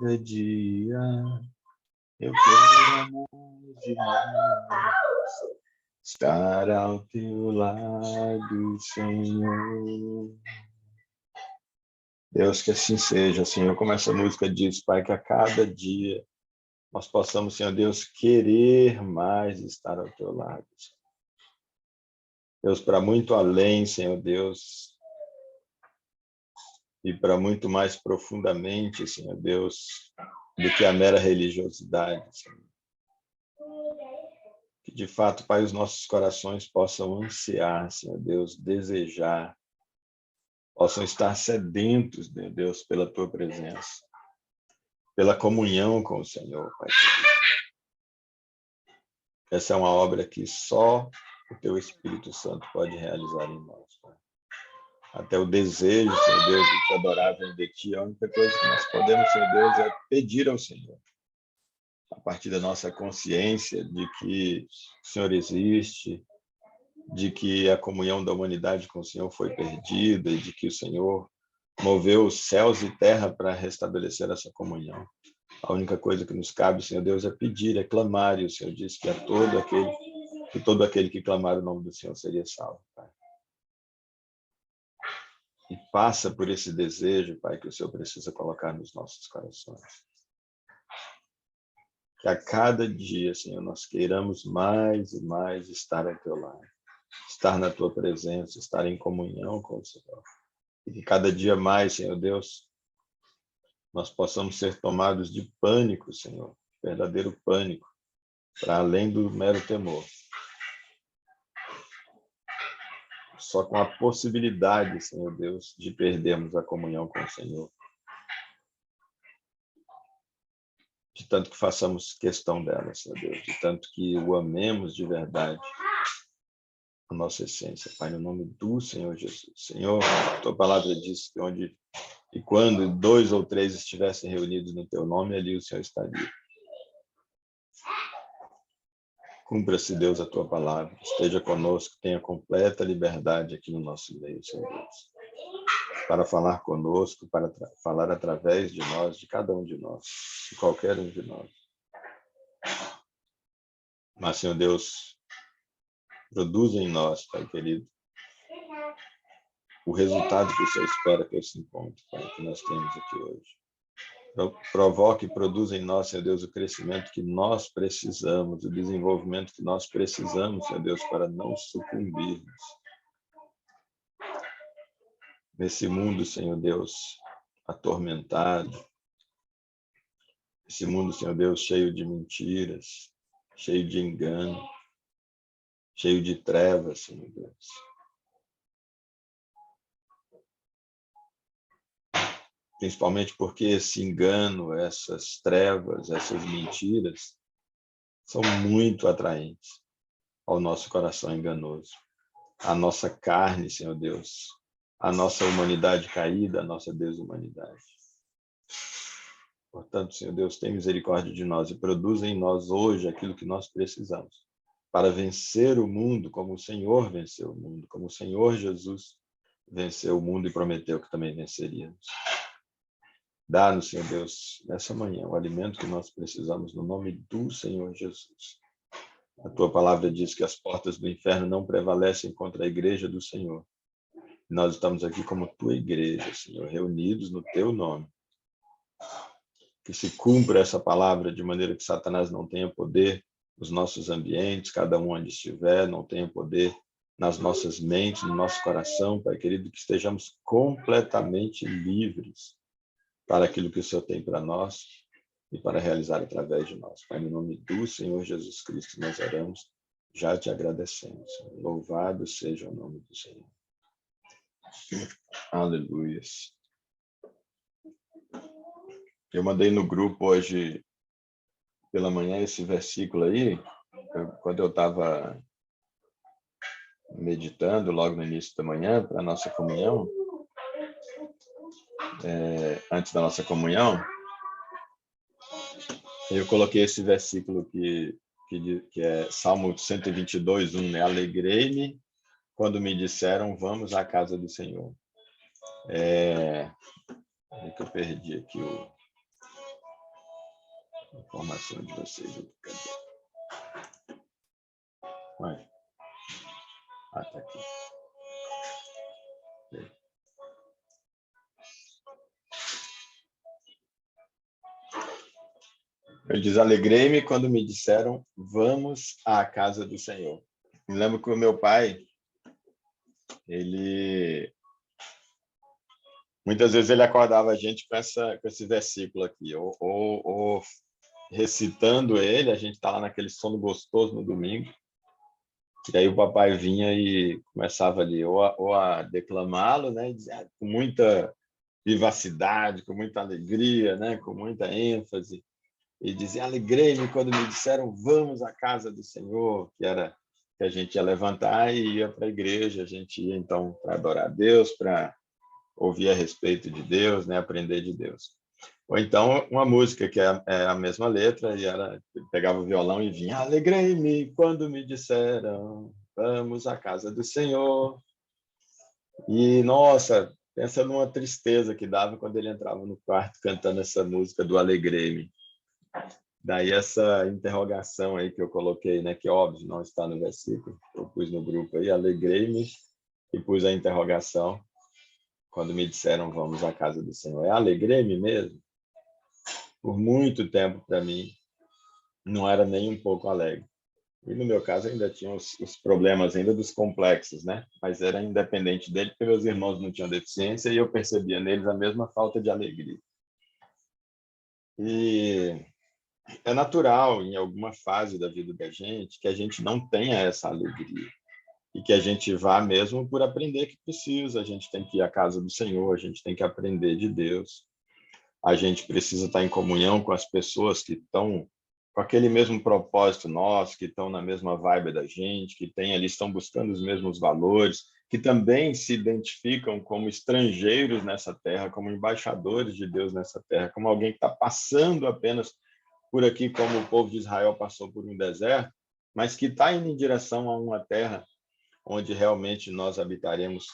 cada dia eu quero mais e mais estar ao teu lado, Senhor. Deus, que assim seja, Senhor, como essa música diz, Pai, que a cada dia nós possamos, Senhor Deus, querer mais estar ao teu lado. Deus, para muito além, Senhor Deus, e para muito mais profundamente, Senhor Deus, do que a mera religiosidade, Senhor. Que de fato, Pai, os nossos corações possam ansiar, Senhor Deus, desejar, possam estar sedentos, meu Deus, pela tua presença, pela comunhão com o Senhor, Pai. Essa é uma obra que só o teu Espírito Santo pode realizar em nós, Pai. Até o desejo, Senhor Deus, de te adorar vem de ti. A única coisa que nós podemos, Senhor Deus, é pedir ao Senhor, a partir da nossa consciência de que o Senhor existe, de que a comunhão da humanidade com o Senhor foi perdida e de que o Senhor moveu os céus e terra para restabelecer essa comunhão. A única coisa que nos cabe, Senhor Deus, é pedir, é clamar, e o Senhor disse que todo aquele que clamar o nome do Senhor seria salvo, Pai. E passa por esse desejo, Pai, que o Senhor precisa colocar nos nossos corações. Que a cada dia, Senhor, nós queiramos mais e mais estar ao teu lado, estar na tua presença, estar em comunhão com o Senhor. E que cada dia mais, Senhor Deus, nós possamos ser tomados de pânico, Senhor, verdadeiro pânico, para além do mero temor. Só com a possibilidade, Senhor Deus, de perdermos a comunhão com o Senhor. De tanto que façamos questão dela, Senhor Deus, de tanto que o amemos de verdade, a nossa essência, Pai, no nome do Senhor Jesus. Senhor, a tua palavra diz que onde e quando 2 ou 3 estivessem reunidos no teu nome, ali o Senhor estaria. Cumpra-se, Deus, a tua palavra. Esteja conosco, tenha completa liberdade aqui no nosso meio, Senhor Deus. Para falar conosco, para falar através de nós, de cada um de nós, de qualquer um de nós. Mas, Senhor Deus, produza em nós, Pai querido, o resultado que o Senhor espera que esse encontro, Pai, que nós temos aqui hoje. Provoque e produza em nós, Senhor Deus, o crescimento que nós precisamos, o desenvolvimento que nós precisamos, Senhor Deus, para não sucumbirmos nesse mundo, Senhor Deus, atormentado, esse mundo, Senhor Deus, cheio de mentiras, cheio de engano, cheio de trevas, Senhor Deus. Principalmente porque esse engano, essas trevas, essas mentiras são muito atraentes ao nosso coração enganoso, à nossa carne, Senhor Deus, à nossa humanidade caída, à nossa desumanidade. Portanto, Senhor Deus, tem misericórdia de nós e produza em nós hoje aquilo que nós precisamos para vencer o mundo como o Senhor venceu o mundo, como o Senhor Jesus venceu o mundo e prometeu que também venceríamos. Dá-nos, Senhor Deus, nessa manhã, o alimento que nós precisamos no nome do Senhor Jesus. A tua palavra diz que as portas do inferno não prevalecem contra a igreja do Senhor. Nós estamos aqui como tua igreja, Senhor, reunidos no teu nome. Que se cumpra essa palavra de maneira que Satanás não tenha poder nos nossos ambientes, cada um onde estiver, não tenha poder nas nossas mentes, no nosso coração, Pai querido, que estejamos completamente livres para aquilo que o Senhor tem para nós e para realizar através de nós. Pai, no nome do Senhor Jesus Cristo, nós oramos, já te agradecemos. Louvado seja o nome do Senhor. Aleluia. Eu mandei no grupo hoje pela manhã esse versículo aí, quando eu estava meditando logo no início da manhã para a nossa comunhão, antes da nossa comunhão, eu coloquei esse versículo que é Salmo 122, 1, né? Alegrei-me quando me disseram, vamos à casa do Senhor. É que eu perdi aqui A informação de vocês. Cadê? Vai. Ah, tá aqui. Eu desalegrei-me quando me disseram, vamos à casa do Senhor. Me lembro que o meu pai, muitas vezes ele acordava a gente com esse versículo aqui, ou recitando ele, a gente está lá naquele sono gostoso no domingo, e aí o papai vinha e começava ali, ou a declamá-lo, né, e dizia, com muita vivacidade, com muita alegria, né, com muita ênfase, e dizia, alegrei-me quando me disseram, vamos à casa do Senhor, que era que a gente ia levantar e ia para a igreja, a gente ia então para adorar a Deus, para ouvir a respeito de Deus, né, aprender de Deus. Ou então uma música que é a mesma letra, e ela pegava o violão e vinha, alegrei-me quando me disseram, vamos à casa do Senhor. E, nossa, pensa numa tristeza que dava quando ele entrava no quarto cantando essa música do Alegrei-me. Daí essa interrogação aí que eu coloquei, né, que óbvio não está no versículo, eu pus no grupo aí, alegrei-me, e pus a interrogação quando me disseram vamos à casa do Senhor. É alegrei-me mesmo? Por muito tempo para mim não era nem um pouco alegre. E no meu caso ainda tinha os problemas ainda dos complexos, né? Mas era independente dele, porque meus irmãos não tinham deficiência e eu percebia neles a mesma falta de alegria. E é natural, em alguma fase da vida da gente, que a gente não tenha essa alegria. E que a gente vá mesmo por aprender que precisa. A gente tem que ir à casa do Senhor, a gente tem que aprender de Deus. A gente precisa estar em comunhão com as pessoas que estão com aquele mesmo propósito nosso, que estão na mesma vibe da gente, que tem ali, estão buscando os mesmos valores, que também se identificam como estrangeiros nessa terra, como embaixadores de Deus nessa terra, como alguém que está passando apenas por aqui, como o povo de Israel passou por um deserto, mas que está indo em direção a uma terra onde realmente nós habitaremos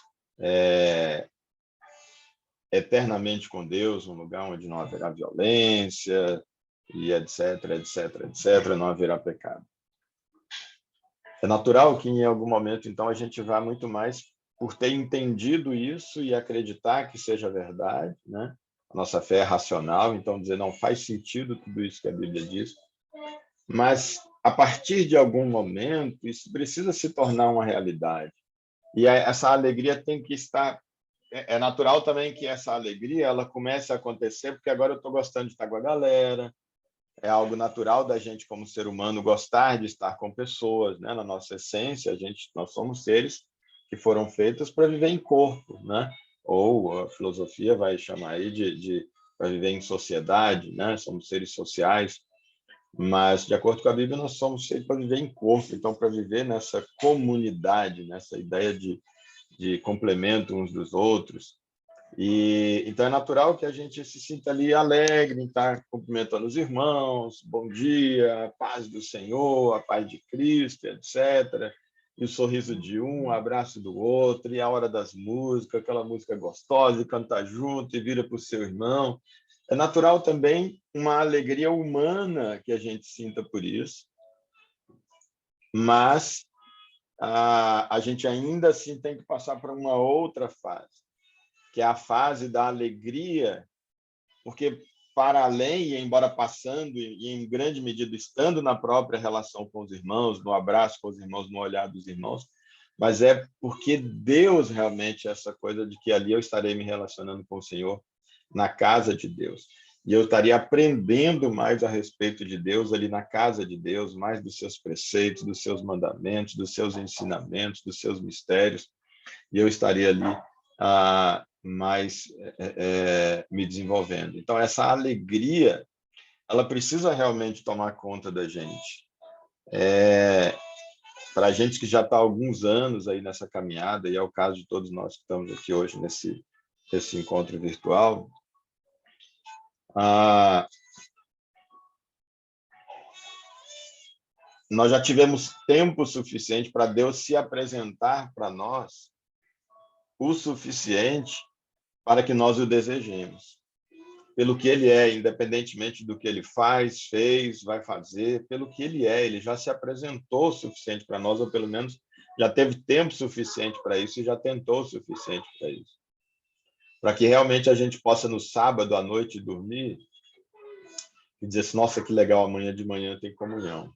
eternamente com Deus, um lugar onde não haverá violência, e etc, etc, etc, não haverá pecado. É natural que em algum momento, então, a gente vá muito mais por ter entendido isso e acreditar que seja verdade, né? A nossa fé é racional, então dizer não faz sentido tudo isso que a Bíblia diz, mas a partir de algum momento isso precisa se tornar uma realidade. E essa alegria tem que estar. É natural também que essa alegria ela comece a acontecer, porque agora eu estou gostando de estar com a galera, é algo natural da gente, como ser humano, gostar de estar com pessoas, né? Na nossa essência, nós somos seres que foram feitos para viver em corpo, né? Ou a filosofia vai chamar aí de para viver em sociedade, né? Somos seres sociais, mas, de acordo com a Bíblia, nós somos seres para viver em corpo, então, para viver nessa comunidade, nessa ideia de complemento uns dos outros. E então é natural que a gente se sinta ali alegre em estar cumprimentando os irmãos, bom dia, a paz do Senhor, a paz de Cristo, etc. E o sorriso de um, o abraço do outro, e a hora das músicas, aquela música gostosa, e cantar junto, e vira para o seu irmão. É natural também uma alegria humana que a gente sinta por isso, mas a gente ainda assim tem que passar para uma outra fase, que é a fase da alegria, porque para além, e embora passando e em grande medida estando na própria relação com os irmãos, no abraço com os irmãos, no olhar dos irmãos, mas é porque Deus realmente essa coisa de que ali eu estarei me relacionando com o Senhor na casa de Deus. E eu estaria aprendendo mais a respeito de Deus ali na casa de Deus, mais dos seus preceitos, dos seus mandamentos, dos seus ensinamentos, dos seus mistérios. E eu estaria ali mais me desenvolvendo. Então, essa alegria, ela precisa realmente tomar conta da gente. Para a gente que já está há alguns anos aí nessa caminhada, e é o caso de todos nós que estamos aqui hoje nesse encontro virtual, nós já tivemos tempo suficiente para Deus se apresentar para nós o suficiente para que nós o desejemos. pelo que ele é, independentemente do que ele faz, fez, vai fazer, pelo que ele é. Ele já se apresentou o suficiente para nós, ou pelo menos já teve tempo suficiente para isso e já tentou o suficiente para isso. Para que realmente a gente possa, no sábado à noite, dormir e dizer assim, nossa, que legal, amanhã de manhã tem comunhão.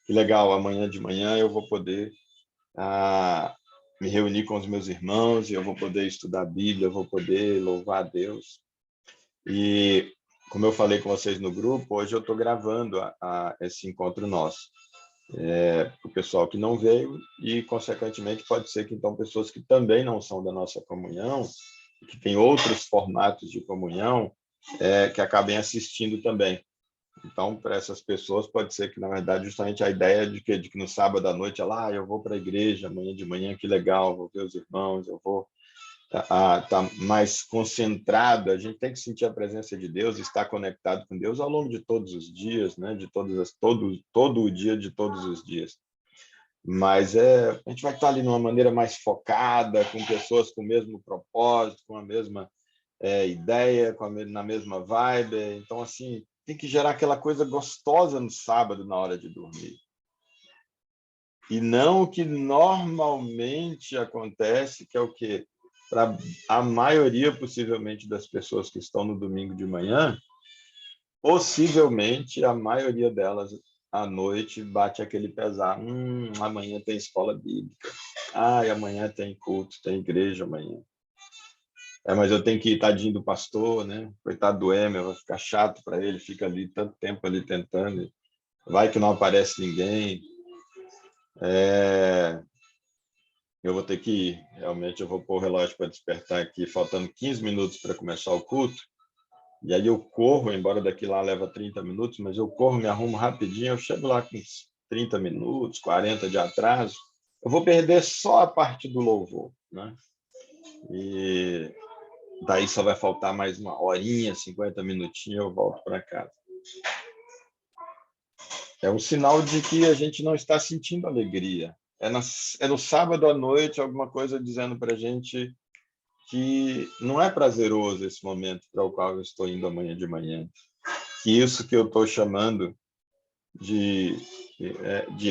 Que legal, amanhã de manhã eu vou poder me reunir com os meus irmãos, e eu vou poder estudar a Bíblia, eu vou poder louvar a Deus. E, como eu falei com vocês no grupo, hoje eu estou gravando esse encontro nosso. O pessoal que não veio e, consequentemente, pode ser que, então, pessoas que também não são da nossa comunhão, que têm outros formatos de comunhão, que acabem assistindo também. Então, para essas pessoas, pode ser que, na verdade, justamente a ideia de que no sábado à noite, eu vou para a igreja amanhã de manhã, que legal, vou ver os irmãos, eu vou estar mais concentrado. A gente tem que sentir a presença de Deus, estar conectado com Deus ao longo de todos os dias, né? Todo o dia de todos os dias. Mas a gente vai estar ali de uma maneira mais focada, com pessoas com o mesmo propósito, com a mesma ideia, na mesma vibe. Então, assim, tem que gerar aquela coisa gostosa no sábado, na hora de dormir. E não o que normalmente acontece, que é o quê? Para a maioria, possivelmente, das pessoas que estão no domingo de manhã, possivelmente a maioria delas, à noite, bate aquele pesar. Amanhã tem escola bíblica. Amanhã tem culto, tem igreja amanhã. Mas eu tenho que ir, tadinho do pastor, né? Coitado do Emer, vai ficar chato para ele, fica ali tanto tempo ali tentando, vai que não aparece ninguém. Eu vou ter que ir, realmente eu vou pôr o relógio para despertar aqui, faltando 15 minutos para começar o culto, e aí eu corro, embora daqui lá leva 30 minutos, mas eu corro, me arrumo rapidinho, eu chego lá com 30 minutos, 40 de atraso, eu vou perder só a parte do louvor, né? E daí só vai faltar mais uma horinha, 50 minutinhos, eu volto para casa. É um sinal de que a gente não está sentindo alegria. É no sábado à noite alguma coisa dizendo para a gente que não é prazeroso esse momento para o qual eu estou indo amanhã de manhã. Que isso que eu estou chamando de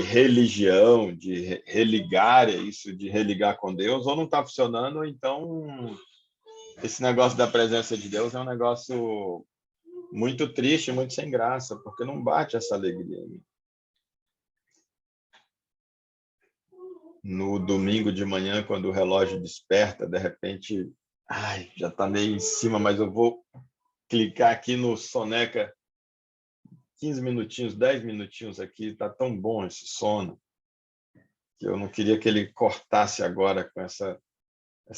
religião, de religar, isso de religar com Deus, ou não está funcionando, ou então esse negócio da presença de Deus é um negócio muito triste, muito sem graça, porque não bate essa alegria. No domingo de manhã, quando o relógio desperta, de repente, já está meio em cima, mas eu vou clicar aqui no soneca 15 minutinhos, 10 minutinhos aqui, está tão bom esse sono, que eu não queria que ele cortasse agora com essa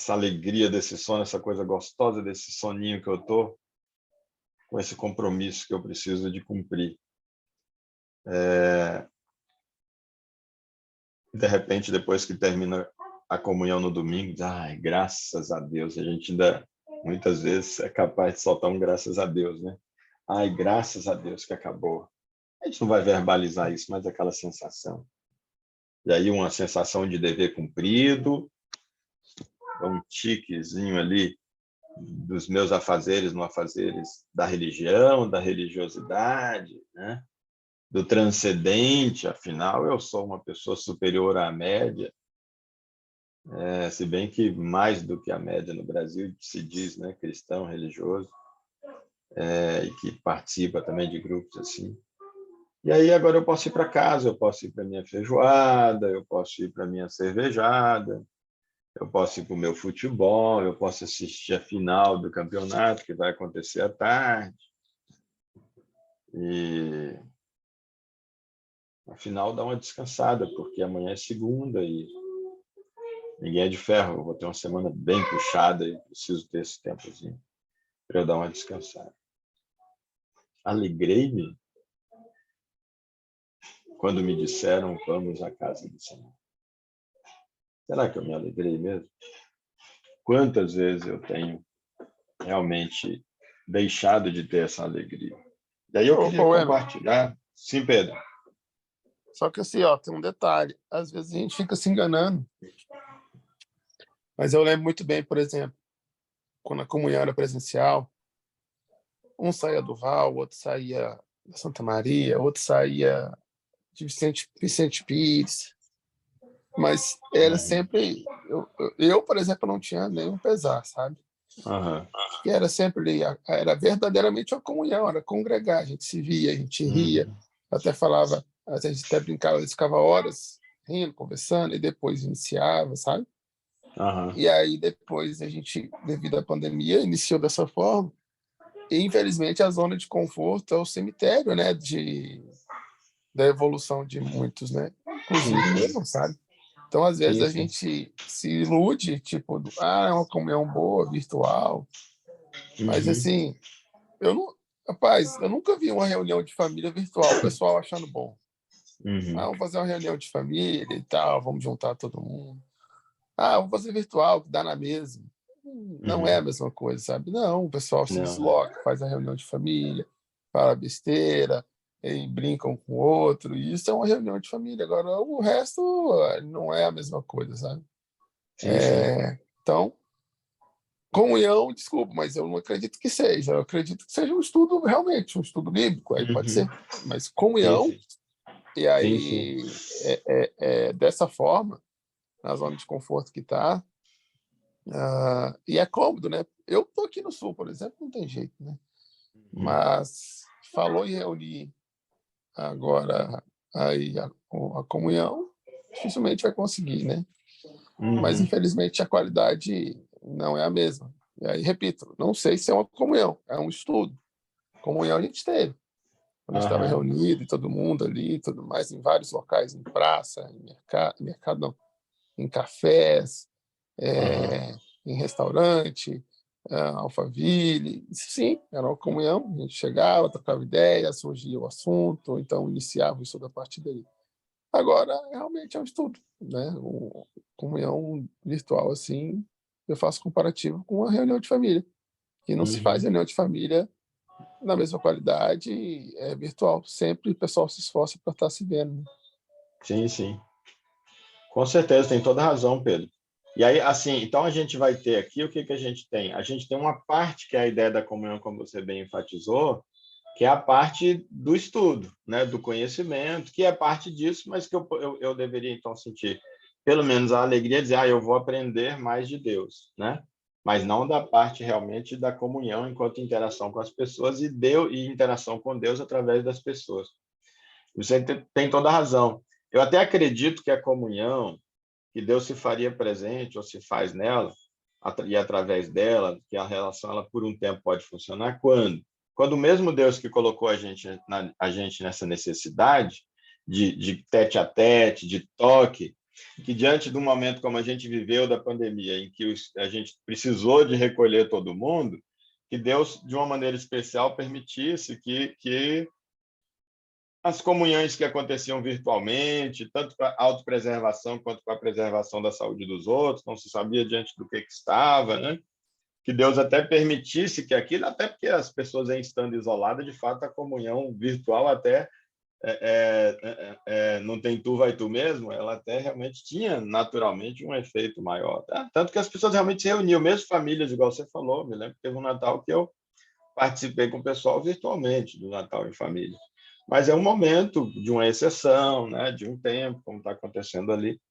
alegria desse sono, essa coisa gostosa desse soninho que eu estou, com esse compromisso que eu preciso de cumprir. De repente, depois que termina a comunhão no domingo, graças a Deus, a gente ainda, muitas vezes, é capaz de soltar um graças a Deus, né? Graças a Deus que acabou. A gente não vai verbalizar isso, mas aquela sensação. E aí uma sensação de dever cumprido, um tiquezinho ali dos meus afazeres no afazeres da religião, da religiosidade, né? Do transcendente, afinal, eu sou uma pessoa superior à média, se bem que mais do que a média no Brasil se diz, né, cristão, religioso, e que participa também de grupos assim. E aí agora eu posso ir para casa, eu posso ir para minha feijoada, eu posso ir para minha cervejada, eu posso ir para o meu futebol, eu posso assistir a final do campeonato que vai acontecer à tarde. E afinal dá uma descansada, porque amanhã é segunda e ninguém é de ferro. Eu vou ter uma semana bem puxada e preciso ter esse tempozinho para eu dar uma descansada. Alegrei-me quando me disseram vamos à casa do Senhor. Será que eu me alegrei mesmo? Quantas vezes eu tenho realmente deixado de ter essa alegria? Daí eu queria compartilhar. Sim, Pedro. Só que assim, tem um detalhe. Às vezes a gente fica se enganando. Mas eu lembro muito bem, por exemplo, quando a comunhão era presencial, Um saía do Val, outro saía da Santa Maria, outro saía de Vicente Pires, mas era Uhum. sempre... Eu, por exemplo, não tinha nenhum pesar, sabe? Aham. Que era sempre, era verdadeiramente uma comunhão, era congregar, a gente se via, a gente ria, Uhum. até falava, a gente até brincava, a gente ficava horas rindo, conversando, e depois iniciava, sabe? Aham. E aí depois a gente, devido à pandemia, iniciou dessa forma, e infelizmente a zona de conforto é o cemitério, né, da evolução de muitos, né? Sim, Inclusive sim. meu, sabe? Então, às vezes, Sim, a sim. gente se ilude, tipo, é uma comunhão boa, virtual, mas Uhum. assim, eu não, rapaz, eu nunca vi uma reunião de família virtual, o pessoal achando bom. Ah, Uhum. vamos fazer uma reunião de família e tal, vamos juntar todo mundo. Ah, vamos fazer virtual, que dá na mesma. Não é a Uhum. mesma coisa, sabe? Não, o pessoal se Não, né? desloca, faz a reunião de família, fala besteira, e brincam com o outro, e isso é uma reunião de família. Agora, o resto não é a mesma coisa, sabe? Sim, sim. Então, comunhão, desculpa, mas eu não acredito que seja. Eu acredito que seja um estudo, realmente, um estudo bíblico, aí pode Uhum. ser. Mas Sim, comunhão, sim. e Sim, sim. aí é dessa forma, na zona de conforto que está, e é cômodo, né? Eu tô aqui no sul, por exemplo, não tem jeito, né? Uhum. Mas falou em reunir agora aí a comunhão, dificilmente vai conseguir, né? Mas Uhum. infelizmente a qualidade não é a mesma. E aí, repito, não sei se é uma comunhão, é um estudo. Comunhão a gente teve, quando a gente estava Aham. reunido e todo mundo ali, tudo mais, em vários locais, em praça, em mercado não, em cafés, Aham. em restaurante, Alphaville. Sim, era uma comunhão. A gente chegava, trocava ideia, surgia o assunto, ou então iniciava o estudo a partir daí. Agora, realmente é um estudo, né? Comunhão virtual, assim, eu faço comparativo com uma reunião de família, que não se faz Uhum. reunião de família na mesma qualidade, virtual. Sempre o pessoal se esforça para estar se vendo, né? Sim, sim. Com certeza, tem toda razão, Pedro. E aí, assim, então a gente vai ter aqui o que que a gente tem? A gente tem uma parte que é a ideia da comunhão, como você bem enfatizou, que é a parte do estudo, né, do conhecimento, que é parte disso, mas que eu deveria, então, sentir pelo menos a alegria de dizer, eu vou aprender mais de Deus, né? Mas não da parte realmente da comunhão enquanto interação com as pessoas e interação com Deus através das pessoas. Você tem toda a razão. Eu até acredito que a comunhão, que Deus se faria presente ou se faz nela, e através dela, que a relação ela por um tempo pode funcionar, quando? Quando o mesmo Deus que colocou a gente nessa necessidade de tete a tete, de toque, que diante de um momento como a gente viveu da pandemia, em que a gente precisou de recolher todo mundo, que Deus, de uma maneira especial, permitisse que as comunhões que aconteciam virtualmente, tanto para a autopreservação quanto para a preservação da saúde dos outros, não se sabia diante do que estava, né? Que Deus até permitisse que aquilo, até porque as pessoas em estando isoladas, de fato, a comunhão virtual até não tem tu, vai tu mesmo, ela até realmente tinha naturalmente um efeito maior. Tá? Tanto que as pessoas realmente se reuniam, mesmo famílias, igual você falou, me lembro que teve um Natal que eu participei com o pessoal virtualmente do Natal em família. Mas é um momento de uma exceção, né, de um tempo, como está acontecendo ali.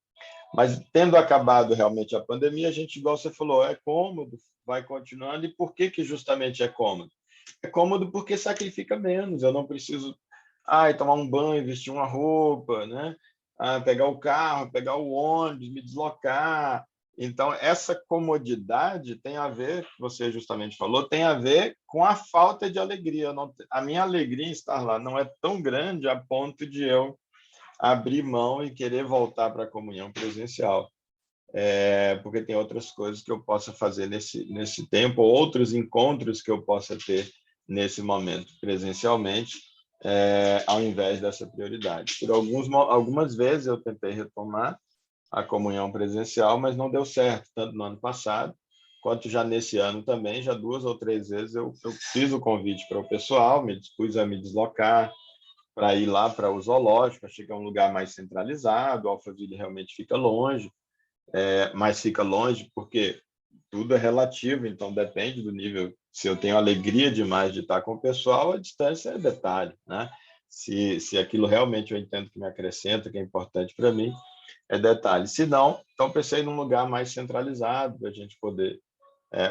Mas tendo acabado realmente a pandemia, a gente, igual você falou, é cômodo, vai continuando. E por que que justamente é cômodo? É cômodo porque sacrifica menos. Eu não preciso tomar um banho, vestir uma roupa, né? Pegar o carro, pegar o ônibus, me deslocar. Então, essa comodidade tem a ver, você justamente falou, tem a ver com a falta de alegria. A minha alegria em estar lá não é tão grande a ponto de eu abrir mão e querer voltar para a comunhão presencial. Porque tem outras coisas que eu possa fazer nesse tempo, ou outros encontros que eu possa ter nesse momento presencialmente, ao invés dessa prioridade. Algumas vezes eu tentei retomar a comunhão presencial, mas não deu certo, tanto no ano passado, quanto já nesse ano também, já 2 ou 3 vezes eu fiz o convite para o pessoal, me dispus a me deslocar para ir lá para o zoológico, para chegar a um lugar mais centralizado, o Alphaville realmente fica longe, mas fica longe porque tudo é relativo, então depende do nível Se eu tenho alegria demais de estar com o pessoal, a distância é detalhe, né? Se aquilo realmente eu entendo que me acrescenta, que é importante para mim, é detalhe. Se não, então pensei num lugar mais centralizado, para a gente poder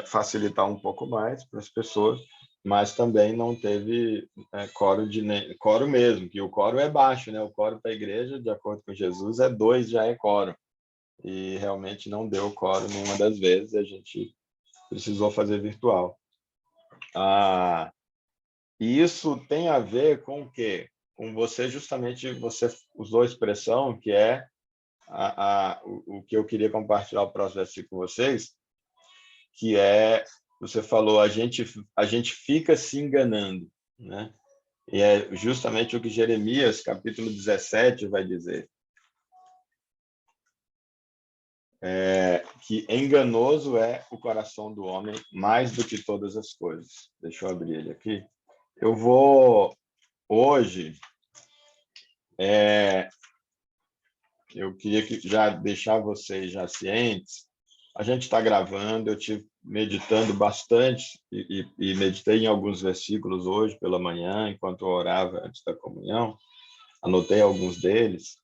facilitar um pouco mais para as pessoas, mas também não teve coro mesmo, que o coro é baixo, né? O coro para a igreja, de acordo com Jesus, é 2, já é coro. E realmente não deu coro nenhuma das vezes, a gente precisou fazer virtual. E isso tem a ver com o quê? Com você usou a expressão que é o que eu queria compartilhar o próximo versículo com vocês, que é, você falou, a gente fica se enganando, né? E é justamente o que Jeremias, capítulo 17, vai dizer. Que enganoso é o coração do homem mais do que todas as coisas. Deixa eu abrir ele aqui. Eu vou, hoje, eu queria já deixar vocês já cientes. A gente está gravando, eu tive meditando bastante e meditei em alguns versículos hoje pela manhã, enquanto eu orava antes da comunhão. Anotei alguns deles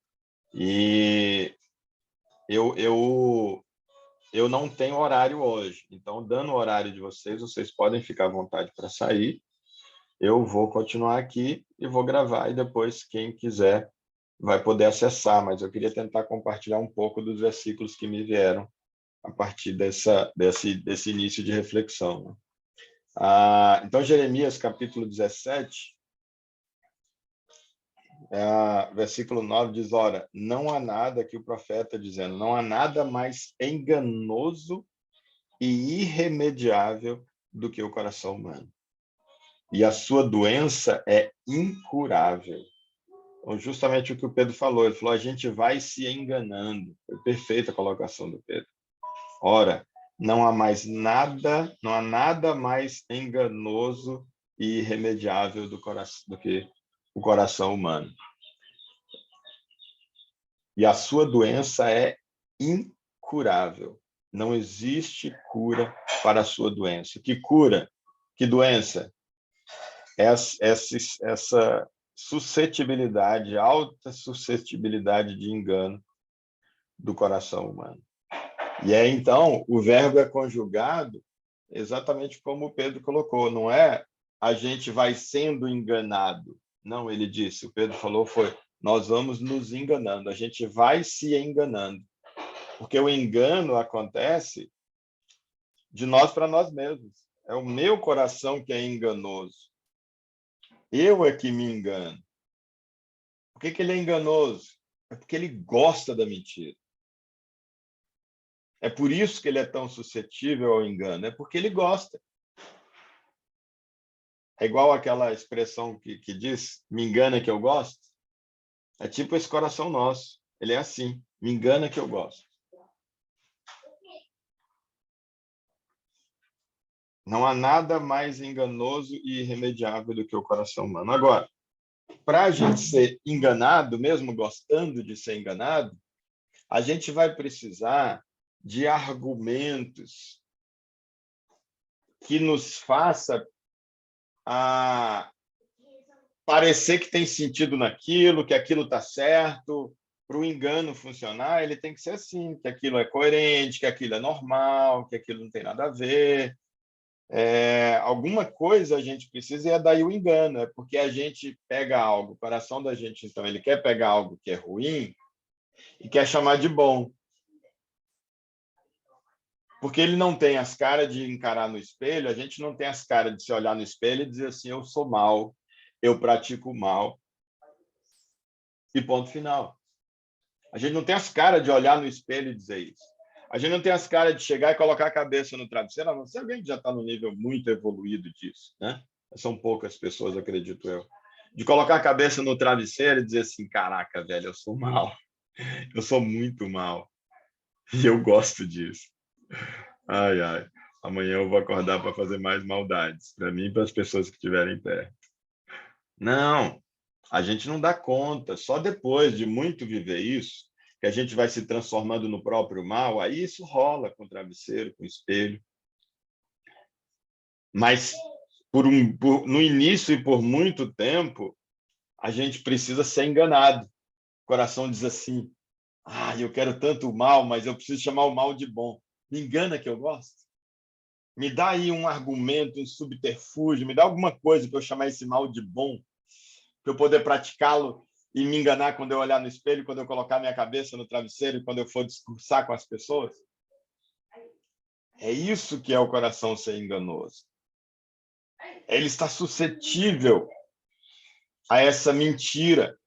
e eu não tenho horário hoje. Então, dando o horário de vocês, vocês podem ficar à vontade para sair. Eu vou continuar aqui e vou gravar, e depois, quem quiser, vai poder acessar. Mas eu queria tentar compartilhar um pouco dos versículos que me vieram a partir desse início de reflexão, né? Então, Jeremias, capítulo 17, versículo 9 diz, ora, não há nada, que o profeta dizendo, não há nada mais enganoso e irremediável do que o coração humano. E a sua doença é incurável. Então, justamente o que o Pedro falou, ele falou, a gente vai se enganando. Foi perfeita a colocação do Pedro. Ora, não há nada mais enganoso e irremediável do que o coração humano. E a sua doença é incurável. Não existe cura para a sua doença. Que cura? Que doença? Essa suscetibilidade, alta suscetibilidade de engano do coração humano. E então, o verbo é conjugado exatamente como o Pedro colocou, não é a gente vai sendo enganado. Não, ele disse, o Pedro falou foi, nós vamos nos enganando, a gente vai se enganando. Porque o engano acontece de nós para nós mesmos. É o meu coração que é enganoso. Eu é que me engano. Por que ele é enganoso? É porque ele gosta da mentira. É por isso que ele é tão suscetível ao engano. É porque ele gosta. É igual aquela expressão que diz, me engana que eu gosto. É tipo esse coração nosso. Ele é assim, me engana que eu gosto. Não há nada mais enganoso e irremediável do que o coração humano. Agora, para a gente ser enganado, mesmo gostando de ser enganado, a gente vai precisar de argumentos que nos faça parecer que tem sentido naquilo, que aquilo está certo. Para o engano funcionar, ele tem que ser assim, que aquilo é coerente, que aquilo é normal, que aquilo não tem nada a ver. Alguma coisa a gente precisa, e é daí o engano, é porque a gente pega algo, o coração da gente, então, ele quer pegar algo que é ruim e quer chamar de bom. Porque ele não tem as caras de encarar no espelho, a gente não tem as caras de se olhar no espelho e dizer assim, eu sou mal, eu pratico mal, e ponto final. A gente não tem as caras de olhar no espelho e dizer isso. A gente não tem as caras de chegar e colocar a cabeça no travesseiro, a não ser alguém que já está no nível muito evoluído disso, né? São poucas pessoas, acredito eu. De colocar a cabeça no travesseiro e dizer assim, caraca, velho, eu sou mal. Eu sou muito mal. E eu gosto disso. Ai, ai. Amanhã eu vou acordar para fazer mais maldades, para mim e para as pessoas que estiverem perto. Não, a gente não dá conta. Só depois de muito viver isso, que a gente vai se transformando no próprio mal, aí isso rola com o travesseiro, com o espelho. Mas no início e por muito tempo, a gente precisa ser enganado. O coração diz assim: eu quero tanto o mal, mas eu preciso chamar o mal de bom. Me engana que eu gosto. Me dá aí um argumento, um subterfúgio, me dá alguma coisa para eu chamar esse mal de bom, para eu poder praticá-lo e me enganar quando eu olhar no espelho, quando eu colocar minha cabeça no travesseiro, quando eu for discursar com as pessoas. É isso que é o coração ser enganoso. Ele está suscetível a essa mentira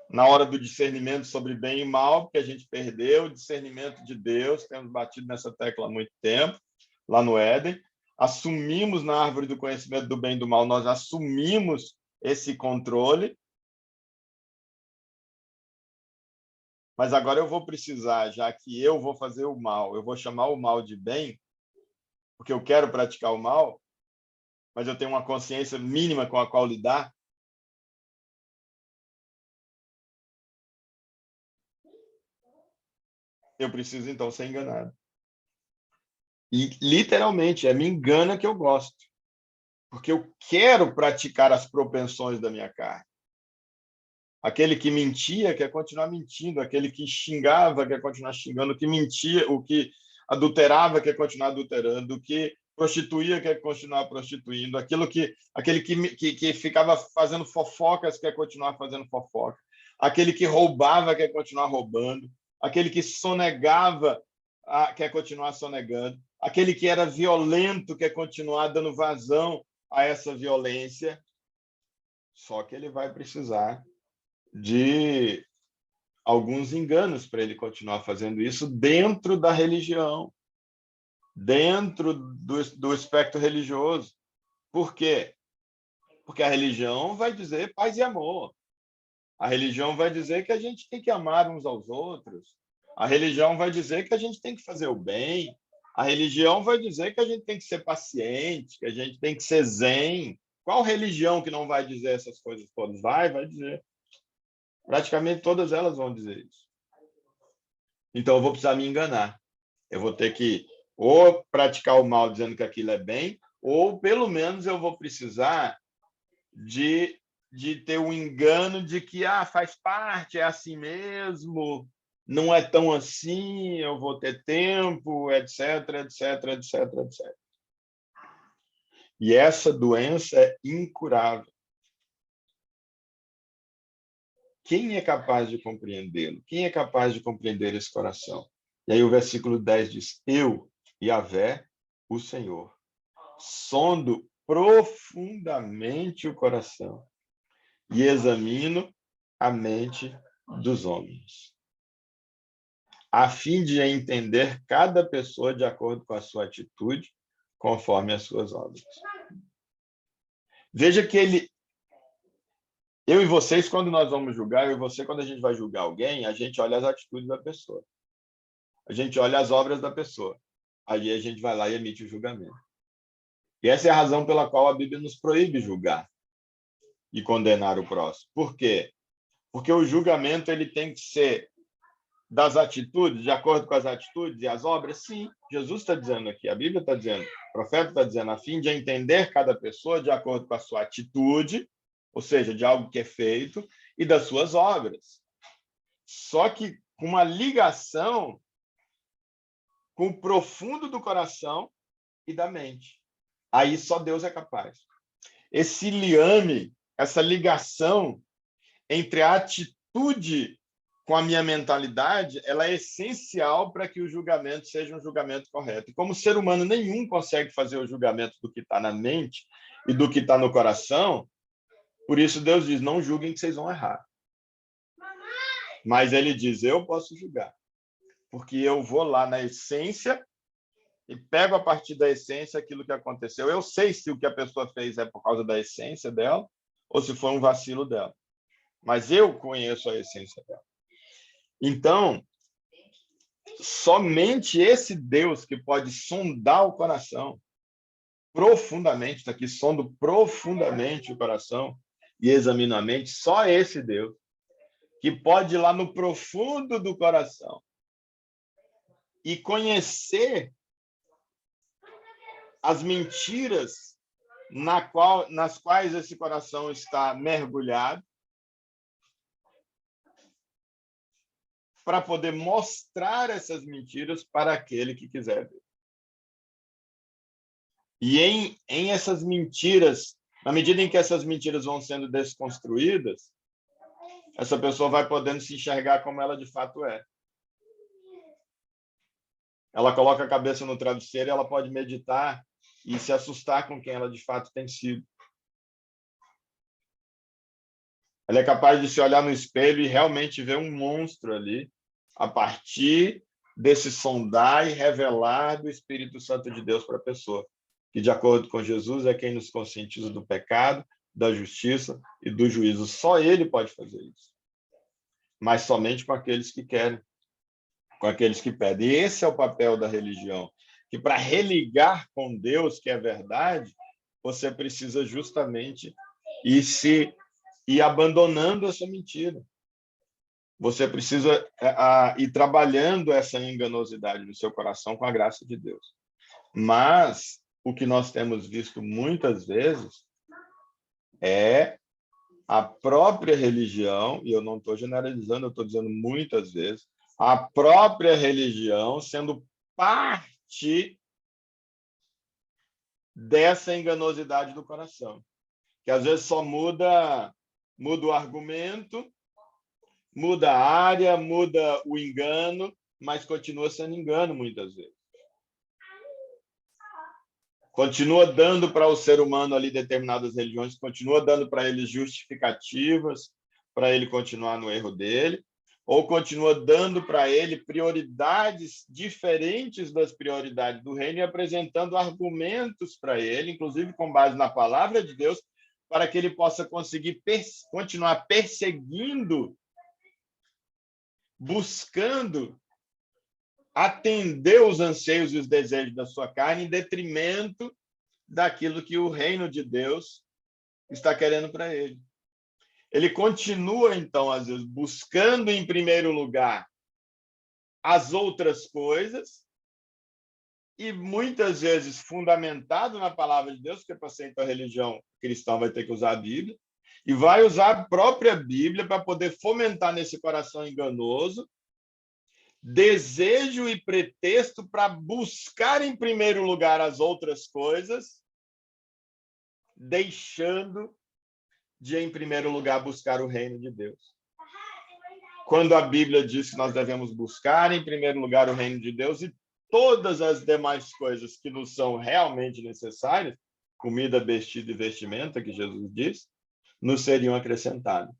na hora do discernimento sobre bem e mal, porque a gente perdeu o discernimento de Deus, temos batido nessa tecla há muito tempo, lá no Éden, assumimos na árvore do conhecimento do bem e do mal, nós assumimos esse controle, mas agora eu vou precisar, já que eu vou fazer o mal, eu vou chamar o mal de bem, porque eu quero praticar o mal, mas eu tenho uma consciência mínima com a qual lidar. Eu preciso, então, ser enganado. E, literalmente, me engana que eu gosto. Porque eu quero praticar as propensões da minha carne. Aquele que mentia quer continuar mentindo. Aquele que xingava quer continuar xingando. O que mentia, o que adulterava quer continuar adulterando. O que prostituía quer continuar prostituindo. Aquele que ficava fazendo fofocas quer continuar fazendo fofoca. Aquele que roubava quer continuar roubando. Aquele que sonegava quer continuar sonegando. Aquele que era violento quer continuar dando vazão a essa violência. Só que ele vai precisar de alguns enganos para ele continuar fazendo isso dentro da religião, dentro do espectro religioso. Por quê? Porque a religião vai dizer paz e amor. A religião vai dizer que a gente tem que amar uns aos outros. A religião vai dizer que a gente tem que fazer o bem. A religião vai dizer que a gente tem que ser paciente, que a gente tem que ser zen. Qual religião que não vai dizer essas coisas todas? Vai dizer. Praticamente todas elas vão dizer isso. Então, eu vou precisar me enganar. Eu vou ter que ou praticar o mal dizendo que aquilo é bem, ou, pelo menos, eu vou precisar de ter um engano de que faz parte, é assim mesmo, não é tão assim, eu vou ter tempo, etc, etc, etc, etc. E essa doença é incurável. Quem é capaz de compreendê-lo? Quem é capaz de compreender esse coração? E aí o versículo 10 diz: Eu, Yahvé, o Senhor, sondo profundamente o coração e examino a mente dos homens, a fim de entender cada pessoa de acordo com a sua atitude, conforme as suas obras. Veja que eu e vocês, quando nós vamos julgar, eu e você, quando a gente vai julgar alguém, a gente olha as atitudes da pessoa. A gente olha as obras da pessoa. Aí a gente vai lá e emite o julgamento. E essa é a razão pela qual a Bíblia nos proíbe julgar e condenar o próximo. Por quê? Porque o julgamento ele tem que ser das atitudes, de acordo com as atitudes e as obras. Sim, Jesus está dizendo aqui, a Bíblia está dizendo, o profeta está dizendo, a fim de entender cada pessoa de acordo com a sua atitude, ou seja, de algo que é feito, e das suas obras. Só que com uma ligação com o profundo do coração e da mente. Aí só Deus é capaz. Esse liame, essa ligação entre a atitude com a minha mentalidade, ela é essencial para que o julgamento seja um julgamento correto. E como ser humano nenhum consegue fazer o julgamento do que está na mente e do que está no coração, por isso Deus diz, não julguem que vocês vão errar. Mas ele diz, eu posso julgar. Porque eu vou lá na essência e pego a partir da essência aquilo que aconteceu. Eu sei se o que a pessoa fez é por causa da essência dela ou se foi um vacilo dela. Mas eu conheço a essência dela. Então, somente esse Deus que pode sondar o coração profundamente, está aqui, sondo profundamente o coração e examina a mente, só esse Deus que pode ir lá no profundo do coração e conhecer as mentiras nas quais esse coração está mergulhado, para poder mostrar essas mentiras para aquele que quiser ver. E em essas mentiras, na medida em que essas mentiras vão sendo desconstruídas, essa pessoa vai podendo se enxergar como ela de fato é. Ela coloca a cabeça no travesseiro e ela pode meditar e se assustar com quem ela de fato tem sido. Ela é capaz de se olhar no espelho e realmente ver um monstro ali, a partir desse sondar e revelar do Espírito Santo de Deus para a pessoa, que, de acordo com Jesus, é quem nos conscientiza do pecado, da justiça e do juízo. Só ele pode fazer isso. Mas somente com aqueles que querem, com aqueles que pedem. E esse é o papel da religião, que para religar com Deus, que é verdade, você precisa justamente ir abandonando essa mentira. Você precisa ir trabalhando essa enganosidade no seu coração com a graça de Deus. Mas o que nós temos visto muitas vezes é a própria religião, e eu não estou generalizando, eu estou dizendo muitas vezes, a própria religião sendo parte dessa enganosidade do coração, que às vezes só muda o argumento, muda a área, muda o engano, mas continua sendo engano muitas vezes. Continua dando para o ser humano ali determinadas religiões, continua dando para ele justificativas para ele continuar no erro dele, ou continua dando para ele prioridades diferentes das prioridades do reino e apresentando argumentos para ele, inclusive com base na palavra de Deus, para que ele possa conseguir continuar perseguindo, buscando atender os anseios e os desejos da sua carne em detrimento daquilo que o reino de Deus está querendo para ele. Ele continua, então, às vezes, buscando em primeiro lugar as outras coisas e muitas vezes fundamentado na palavra de Deus, porque para ser então a religião cristã vai ter que usar a Bíblia, e vai usar a própria Bíblia para poder fomentar nesse coração enganoso desejo e pretexto para buscar em primeiro lugar as outras coisas, deixando de, em primeiro lugar, buscar o reino de Deus. Quando a Bíblia diz que nós devemos buscar em primeiro lugar o reino de Deus e todas as demais coisas que nos são realmente necessárias, comida, vestido e vestimenta, que Jesus diz, nos seriam acrescentadas.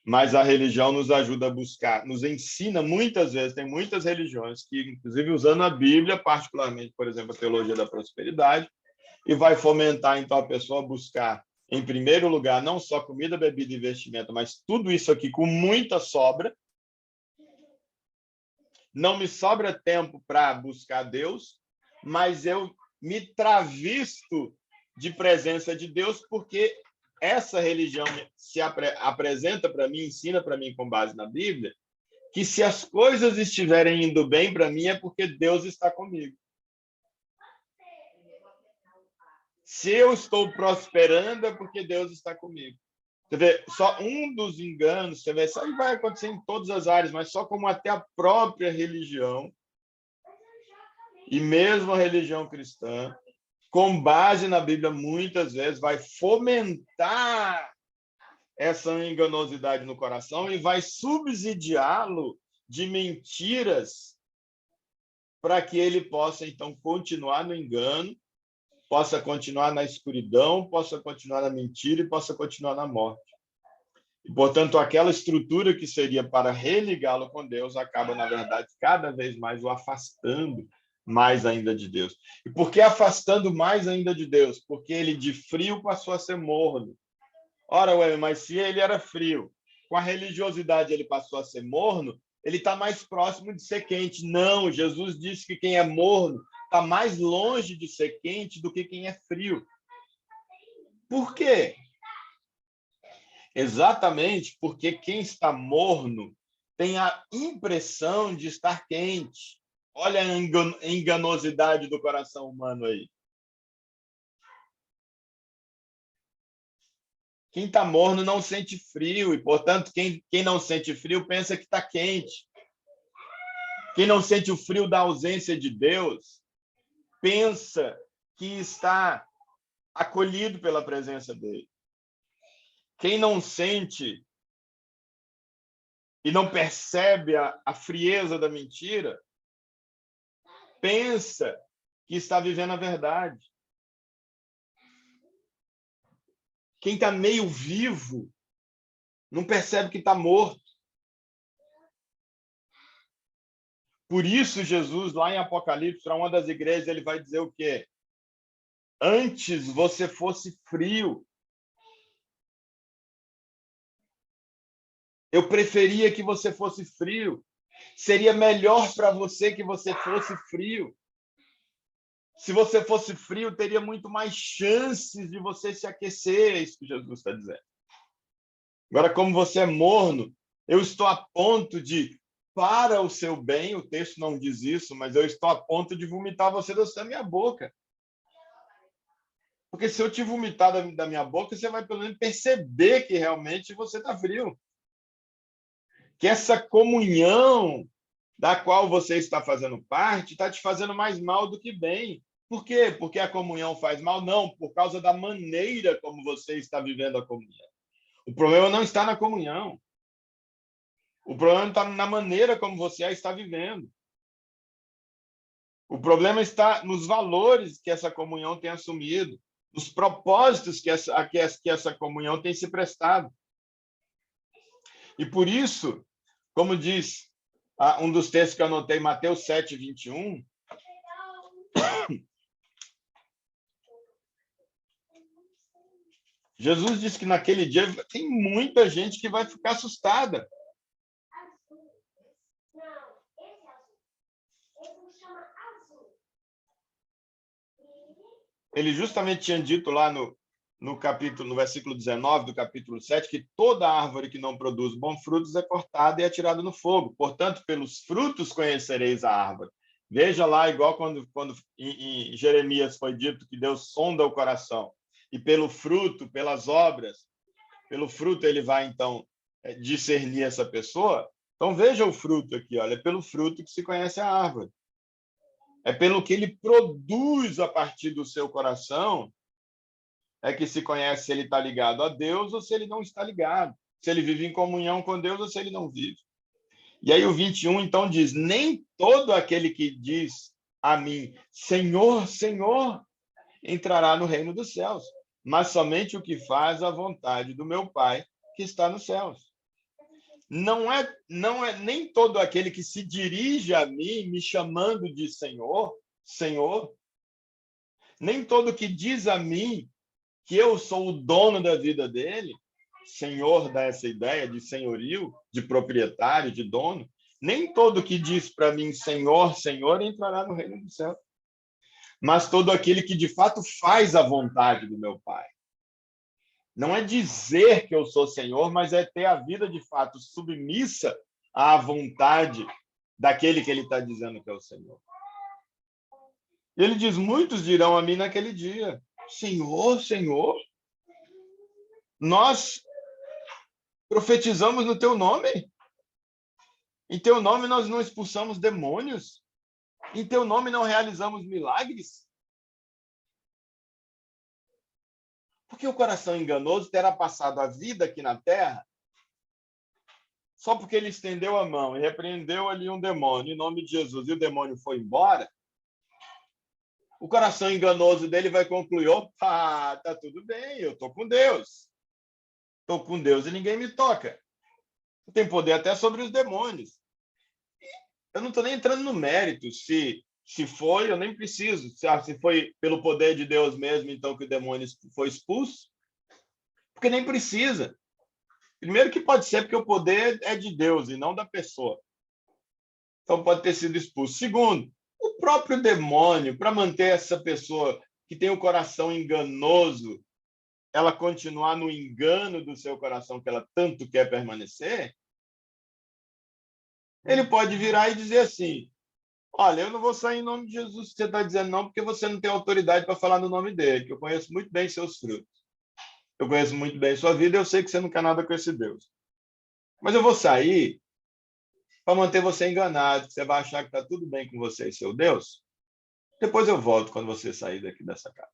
Mas a religião nos ajuda a buscar, nos ensina muitas vezes, tem muitas religiões que, inclusive usando a Bíblia, particularmente, por exemplo, a teologia da prosperidade, e vai fomentar, então, a pessoa a buscar, em primeiro lugar, não só comida, bebida e vestimenta, mas tudo isso aqui com muita sobra. Não me sobra tempo para buscar Deus, mas eu me travisto de presença de Deus porque essa religião se apresenta para mim, ensina para mim com base na Bíblia, que se as coisas estiverem indo bem para mim é porque Deus está comigo. Se eu estou prosperando é porque Deus está comigo. Você vê, só um dos enganos, você vê, isso aí vai acontecer em todas as áreas, mas só como até a própria religião, e mesmo a religião cristã, com base na Bíblia, muitas vezes vai fomentar essa enganosidade no coração e vai subsidiá-lo de mentiras para que ele possa, então, continuar no engano, possa continuar na escuridão, possa continuar na mentira e possa continuar na morte. E, portanto, aquela estrutura que seria para religá-lo com Deus acaba, na verdade, cada vez mais o afastando mais ainda de Deus. E por que afastando mais ainda de Deus? Porque ele de frio passou a ser morno. Ora, ué, mas se ele era frio, com a religiosidade ele passou a ser morno, ele está mais próximo de ser quente. Não, Jesus disse que quem é morno está mais longe de ser quente do que quem é frio. Por quê? Exatamente porque quem está morno tem a impressão de estar quente. Olha a enganosidade do coração humano aí. Quem está morno não sente frio, e, portanto, quem não sente frio pensa que está quente. Quem não sente o frio da ausência de Deus pensa que está acolhido pela presença dele. Quem não sente e não percebe a frieza da mentira pensa que está vivendo a verdade. Quem está meio vivo não percebe que está morto. Por isso, Jesus, lá em Apocalipse, para uma das igrejas, ele vai dizer o quê? Antes você fosse frio. Eu preferia que você fosse frio. Seria melhor para você que você fosse frio. Se você fosse frio, teria muito mais chances de você se aquecer. É isso que Jesus está dizendo. Agora, como você é morno, eu estou a ponto de, para o seu bem, o texto não diz isso, mas eu estou a ponto de vomitar você da minha boca. Porque se eu te vomitar da minha boca, você vai pelo menos perceber que realmente você está frio. Que essa comunhão da qual você está fazendo parte está te fazendo mais mal do que bem. Por quê? Porque a comunhão faz mal? Não, por causa da maneira como você está vivendo a comunhão. O problema não está na comunhão. O problema está na maneira como você a está vivendo. O problema está nos valores que essa comunhão tem assumido, nos propósitos que essa comunhão tem se prestado. E por isso, como diz um dos textos que eu anotei, Mateus 7, 21, Jesus disse que naquele dia tem muita gente que vai ficar assustada. Ele justamente tinha dito lá no versículo 19 do capítulo 7, que toda árvore que não produz bons frutos é cortada e atirada no fogo. Portanto, pelos frutos conhecereis a árvore. Veja lá, igual quando em Jeremias foi dito que Deus sonda o coração. E pelo fruto, pelas obras, pelo fruto ele vai, então, discernir essa pessoa. Então, veja o fruto aqui, olha, é pelo fruto que se conhece a árvore. É pelo que ele produz a partir do seu coração é que se conhece se ele está ligado a Deus ou se ele não está ligado. Se ele vive em comunhão com Deus ou se ele não vive. E aí o 21, então, diz, nem todo aquele que diz a mim, Senhor, Senhor, entrará no reino dos céus, mas somente o que faz a vontade do meu Pai que está nos céus. Não é nem todo aquele que se dirige a mim, me chamando de Senhor, Senhor, nem todo que diz a mim que eu sou o dono da vida dele, senhor dá essa ideia de senhorio, de proprietário, de dono, nem todo que diz para mim Senhor, Senhor, entrará no reino do céu, mas todo aquele que de fato faz a vontade do meu Pai. Não é dizer que eu sou Senhor, mas é ter a vida de fato submissa à vontade daquele que ele está dizendo que é o Senhor. Ele diz, muitos dirão a mim naquele dia, Senhor, Senhor, nós profetizamos no teu nome. Em teu nome nós não expulsamos demônios. Em teu nome não realizamos milagres. Porque o coração enganoso terá passado a vida aqui na terra só porque ele estendeu a mão e repreendeu ali um demônio em nome de Jesus e o demônio foi embora. O coração enganoso dele vai concluir, opa, tá tudo bem, eu estou com Deus. Estou com Deus e ninguém me toca. Tem poder até sobre os demônios. Eu não estou nem entrando no mérito. Se foi, eu nem preciso. Se foi pelo poder de Deus mesmo, então que o demônio foi expulso. Porque nem precisa. Primeiro que pode ser porque o poder é de Deus e não da pessoa. Então pode ter sido expulso. Segundo, o próprio demônio, para manter essa pessoa que tem o coração enganoso, ela continuar no engano do seu coração que ela tanto quer permanecer, ele pode virar e dizer assim, olha, eu não vou sair em nome de Jesus que você está dizendo não, porque você não tem autoridade para falar no nome dele, que eu conheço muito bem seus frutos. eu conheço muito bem a sua vida, eu sei que você não quer nada com esse Deus. Mas eu vou sair para manter você enganado, que você vai achar que está tudo bem com você e seu Deus. Depois eu volto quando você sair daqui dessa casa.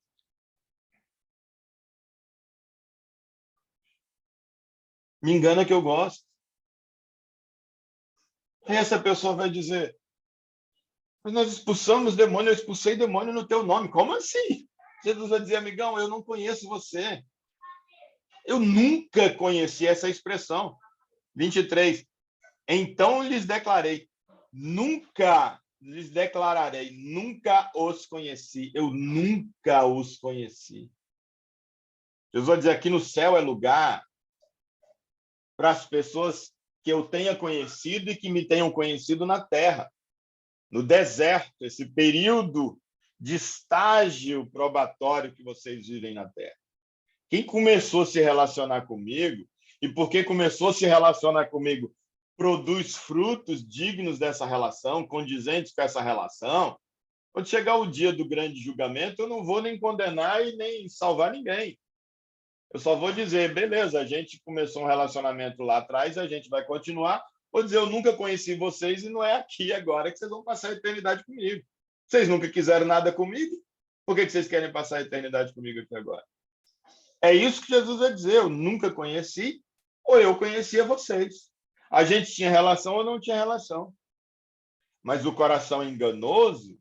Me engana que eu gosto. E essa pessoa vai dizer, mas nós expulsamos demônio, eu expulsei demônio no teu nome. Como assim? Jesus vai dizer, amigão, eu não conheço você. Eu nunca conheci essa expressão. 23. Então lhes declarei, nunca lhes declararei, nunca os conheci. Eu nunca os conheci. Jesus vai dizer, aqui no céu é lugar para as pessoas que eu tenha conhecido e que me tenham conhecido na terra. No deserto, esse período de estágio probatório que vocês vivem na terra. Quem começou a se relacionar comigo, e porque começou a se relacionar comigo, produz frutos dignos dessa relação, condizentes com essa relação, quando chegar o dia do grande julgamento, eu não vou nem condenar e nem salvar ninguém. Eu só vou dizer, beleza, a gente começou um relacionamento lá atrás, a gente vai continuar. Vou dizer, eu nunca conheci vocês e não é aqui agora que vocês vão passar a eternidade comigo. Vocês nunca quiseram nada comigo? Por que vocês querem passar a eternidade comigo aqui agora? É isso que Jesus vai dizer, eu nunca conheci ou eu conhecia vocês. A gente tinha relação ou não tinha relação. Mas o coração enganoso,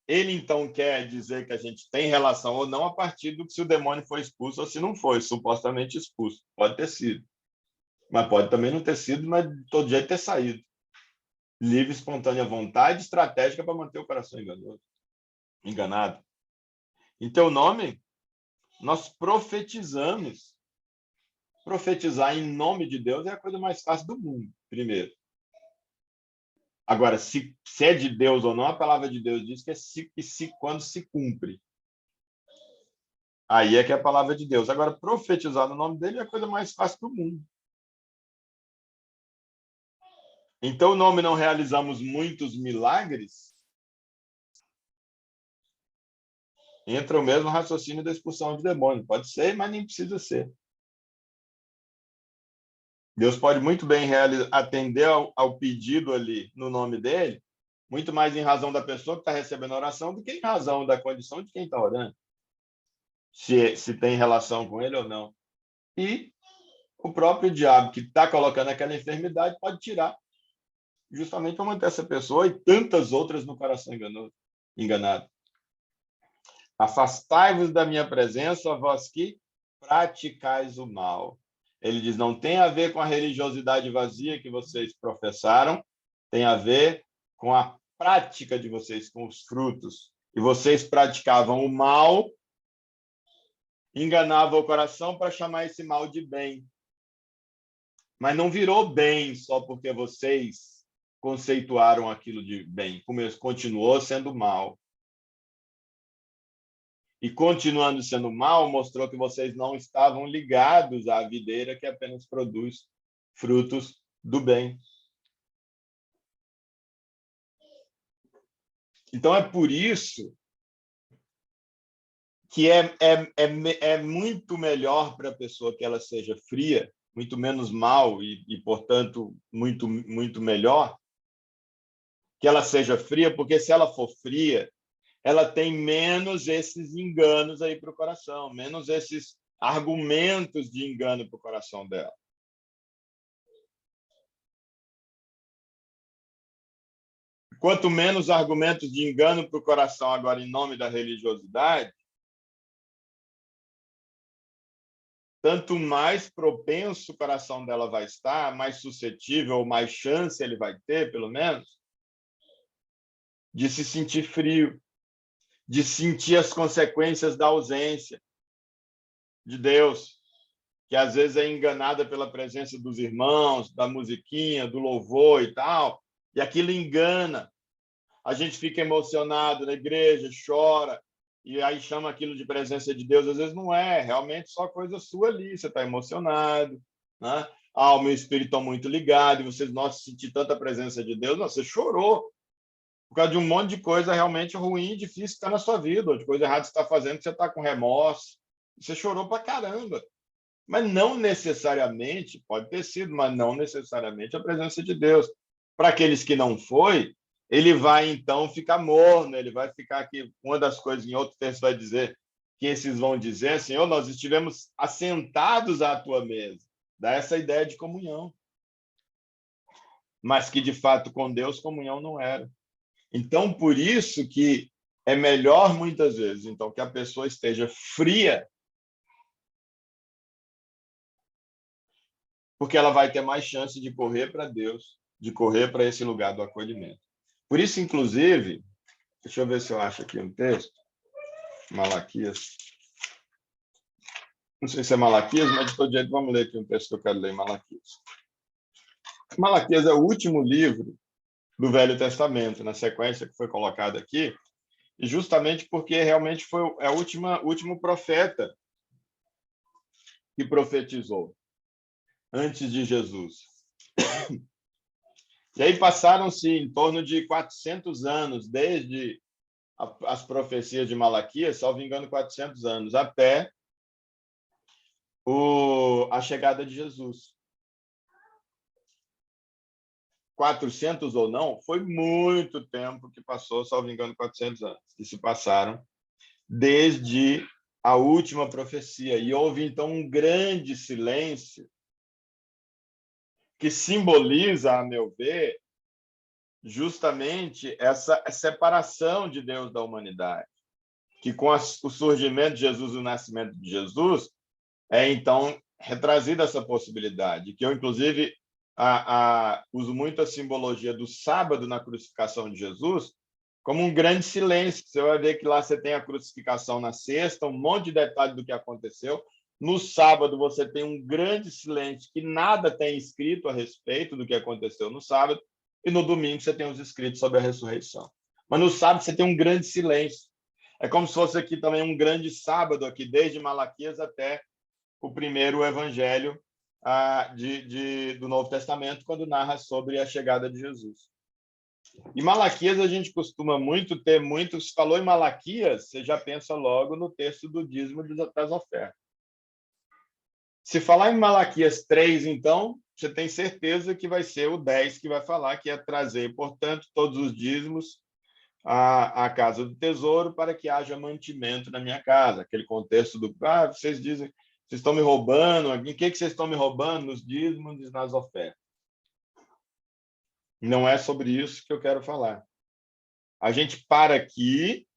ele então quer dizer que a gente tem relação ou não a partir do que se o demônio foi expulso ou se não foi, supostamente expulso. Pode ter sido. Mas pode também não ter sido, mas de todo jeito ter saído. Livre, espontânea vontade, estratégica para manter o coração enganoso, enganado. Em teu nome, nós profetizamos. Profetizar em nome de Deus é a coisa mais fácil do mundo, primeiro. Agora, se é de Deus ou não, a palavra de Deus diz que é quando se cumpre. Aí é que é a palavra de Deus. Agora, profetizar no nome dele é a coisa mais fácil do mundo. Então, o nome não realizamos muitos milagres? Entra o mesmo raciocínio da expulsão de demônio. Pode ser, mas nem precisa ser. Deus pode muito bem atender ao pedido ali no nome dele, muito mais em razão da pessoa que está recebendo a oração do que em razão da condição de quem está orando. Se tem relação com ele ou não. E o próprio diabo que está colocando aquela enfermidade pode tirar, justamente para manter essa pessoa e tantas outras no coração enganado. Afastai-vos da minha presença, vós que praticais o mal. Ele diz, não tem a ver com a religiosidade vazia que vocês professaram, tem a ver com a prática de vocês, com os frutos. E vocês praticavam o mal, enganavam o coração para chamar esse mal de bem. Mas não virou bem só porque vocês conceituaram aquilo de bem. Continuou sendo mal. E continuando sendo mal, mostrou que vocês não estavam ligados à videira que apenas produz frutos do bem. Então, é por isso que é muito melhor para a pessoa que ela seja fria, muito menos mal e portanto, muito, muito melhor que ela seja fria, porque se ela for fria, ela tem menos esses enganos aí para o coração, menos esses argumentos de engano para o coração dela. Quanto menos argumentos de engano para o coração agora em nome da religiosidade, tanto mais propenso o coração dela vai estar, mais suscetível, ou mais chance ele vai ter, pelo menos, de se sentir frio, de sentir as consequências da ausência de Deus, que às vezes é enganada pela presença dos irmãos, da musiquinha, do louvor e tal, e aquilo engana. A gente fica emocionado na igreja, chora, e aí chama aquilo de presença de Deus. Às vezes não é, realmente só coisa sua ali, você está emocionado, né? A alma e o espírito estão muito ligados, e vocês, nossa, sentir tanta presença de Deus, nossa, você chorou, por causa de um monte de coisa realmente ruim e difícil que está na sua vida, ou de coisa errada que você está fazendo, que você está com remorso, Você chorou pra caramba. Mas não necessariamente, pode ter sido, mas não necessariamente a presença de Deus. Para aqueles que não foi, ele vai então ficar morno, ele vai ficar aqui. Uma das coisas em outro texto vai dizer que esses vão dizer, Senhor, nós estivemos assentados à tua mesa. Dá essa ideia de comunhão. Mas que de fato com Deus comunhão não era. Então, por isso que é melhor muitas vezes então que a pessoa esteja fria, porque ela vai ter mais chance de correr para Deus, de correr para esse lugar do acolhimento. Por isso, inclusive, deixa eu ver se eu acho aqui um texto, Malaquias. Não sei se é Malaquias, mas de todo jeito vamos ler aqui um texto que eu quero ler em Malaquias. Malaquias é o último livro do Velho Testamento, na sequência que foi colocada aqui, e justamente porque realmente foi o último profeta que profetizou antes de Jesus. E aí passaram-se em torno de 400 anos, desde as profecias de Malaquias, salvo engano, 400 anos, até a chegada de Jesus. 400 ou não, foi muito tempo que passou, salvo engano, 400 anos, que se passaram desde a última profecia. E houve, então, um grande silêncio que simboliza, a meu ver, justamente essa separação de Deus da humanidade, que com o surgimento de Jesus, o nascimento de Jesus, então retrazida essa possibilidade, que eu, inclusive, uso muito a simbologia do sábado na crucificação de Jesus como um grande silêncio. Você vai ver que lá você tem a crucificação na sexta, um monte de detalhe do que aconteceu. No sábado, você tem um grande silêncio, que nada tem escrito a respeito do que aconteceu no sábado, e no domingo você tem os escritos sobre a ressurreição. Mas no sábado você tem um grande silêncio. É como se fosse aqui também um grande sábado, aqui desde Malaquias até o primeiro evangelho do Novo Testamento, quando narra sobre a chegada de Jesus. E Malaquias a gente costuma muito ter se falou em Malaquias, você já pensa logo no texto do dízimo das ofertas. Se falar em Malaquias 3, então, você tem certeza que vai ser o 10 que vai falar, que é trazer, portanto, todos os dízimos à casa do tesouro para que haja mantimento na minha casa. Aquele contexto do, vocês dizem, vocês estão me roubando, em que vocês estão me roubando? Nos dízimos e nas ofertas. Não é sobre isso que eu quero falar. A gente para aqui.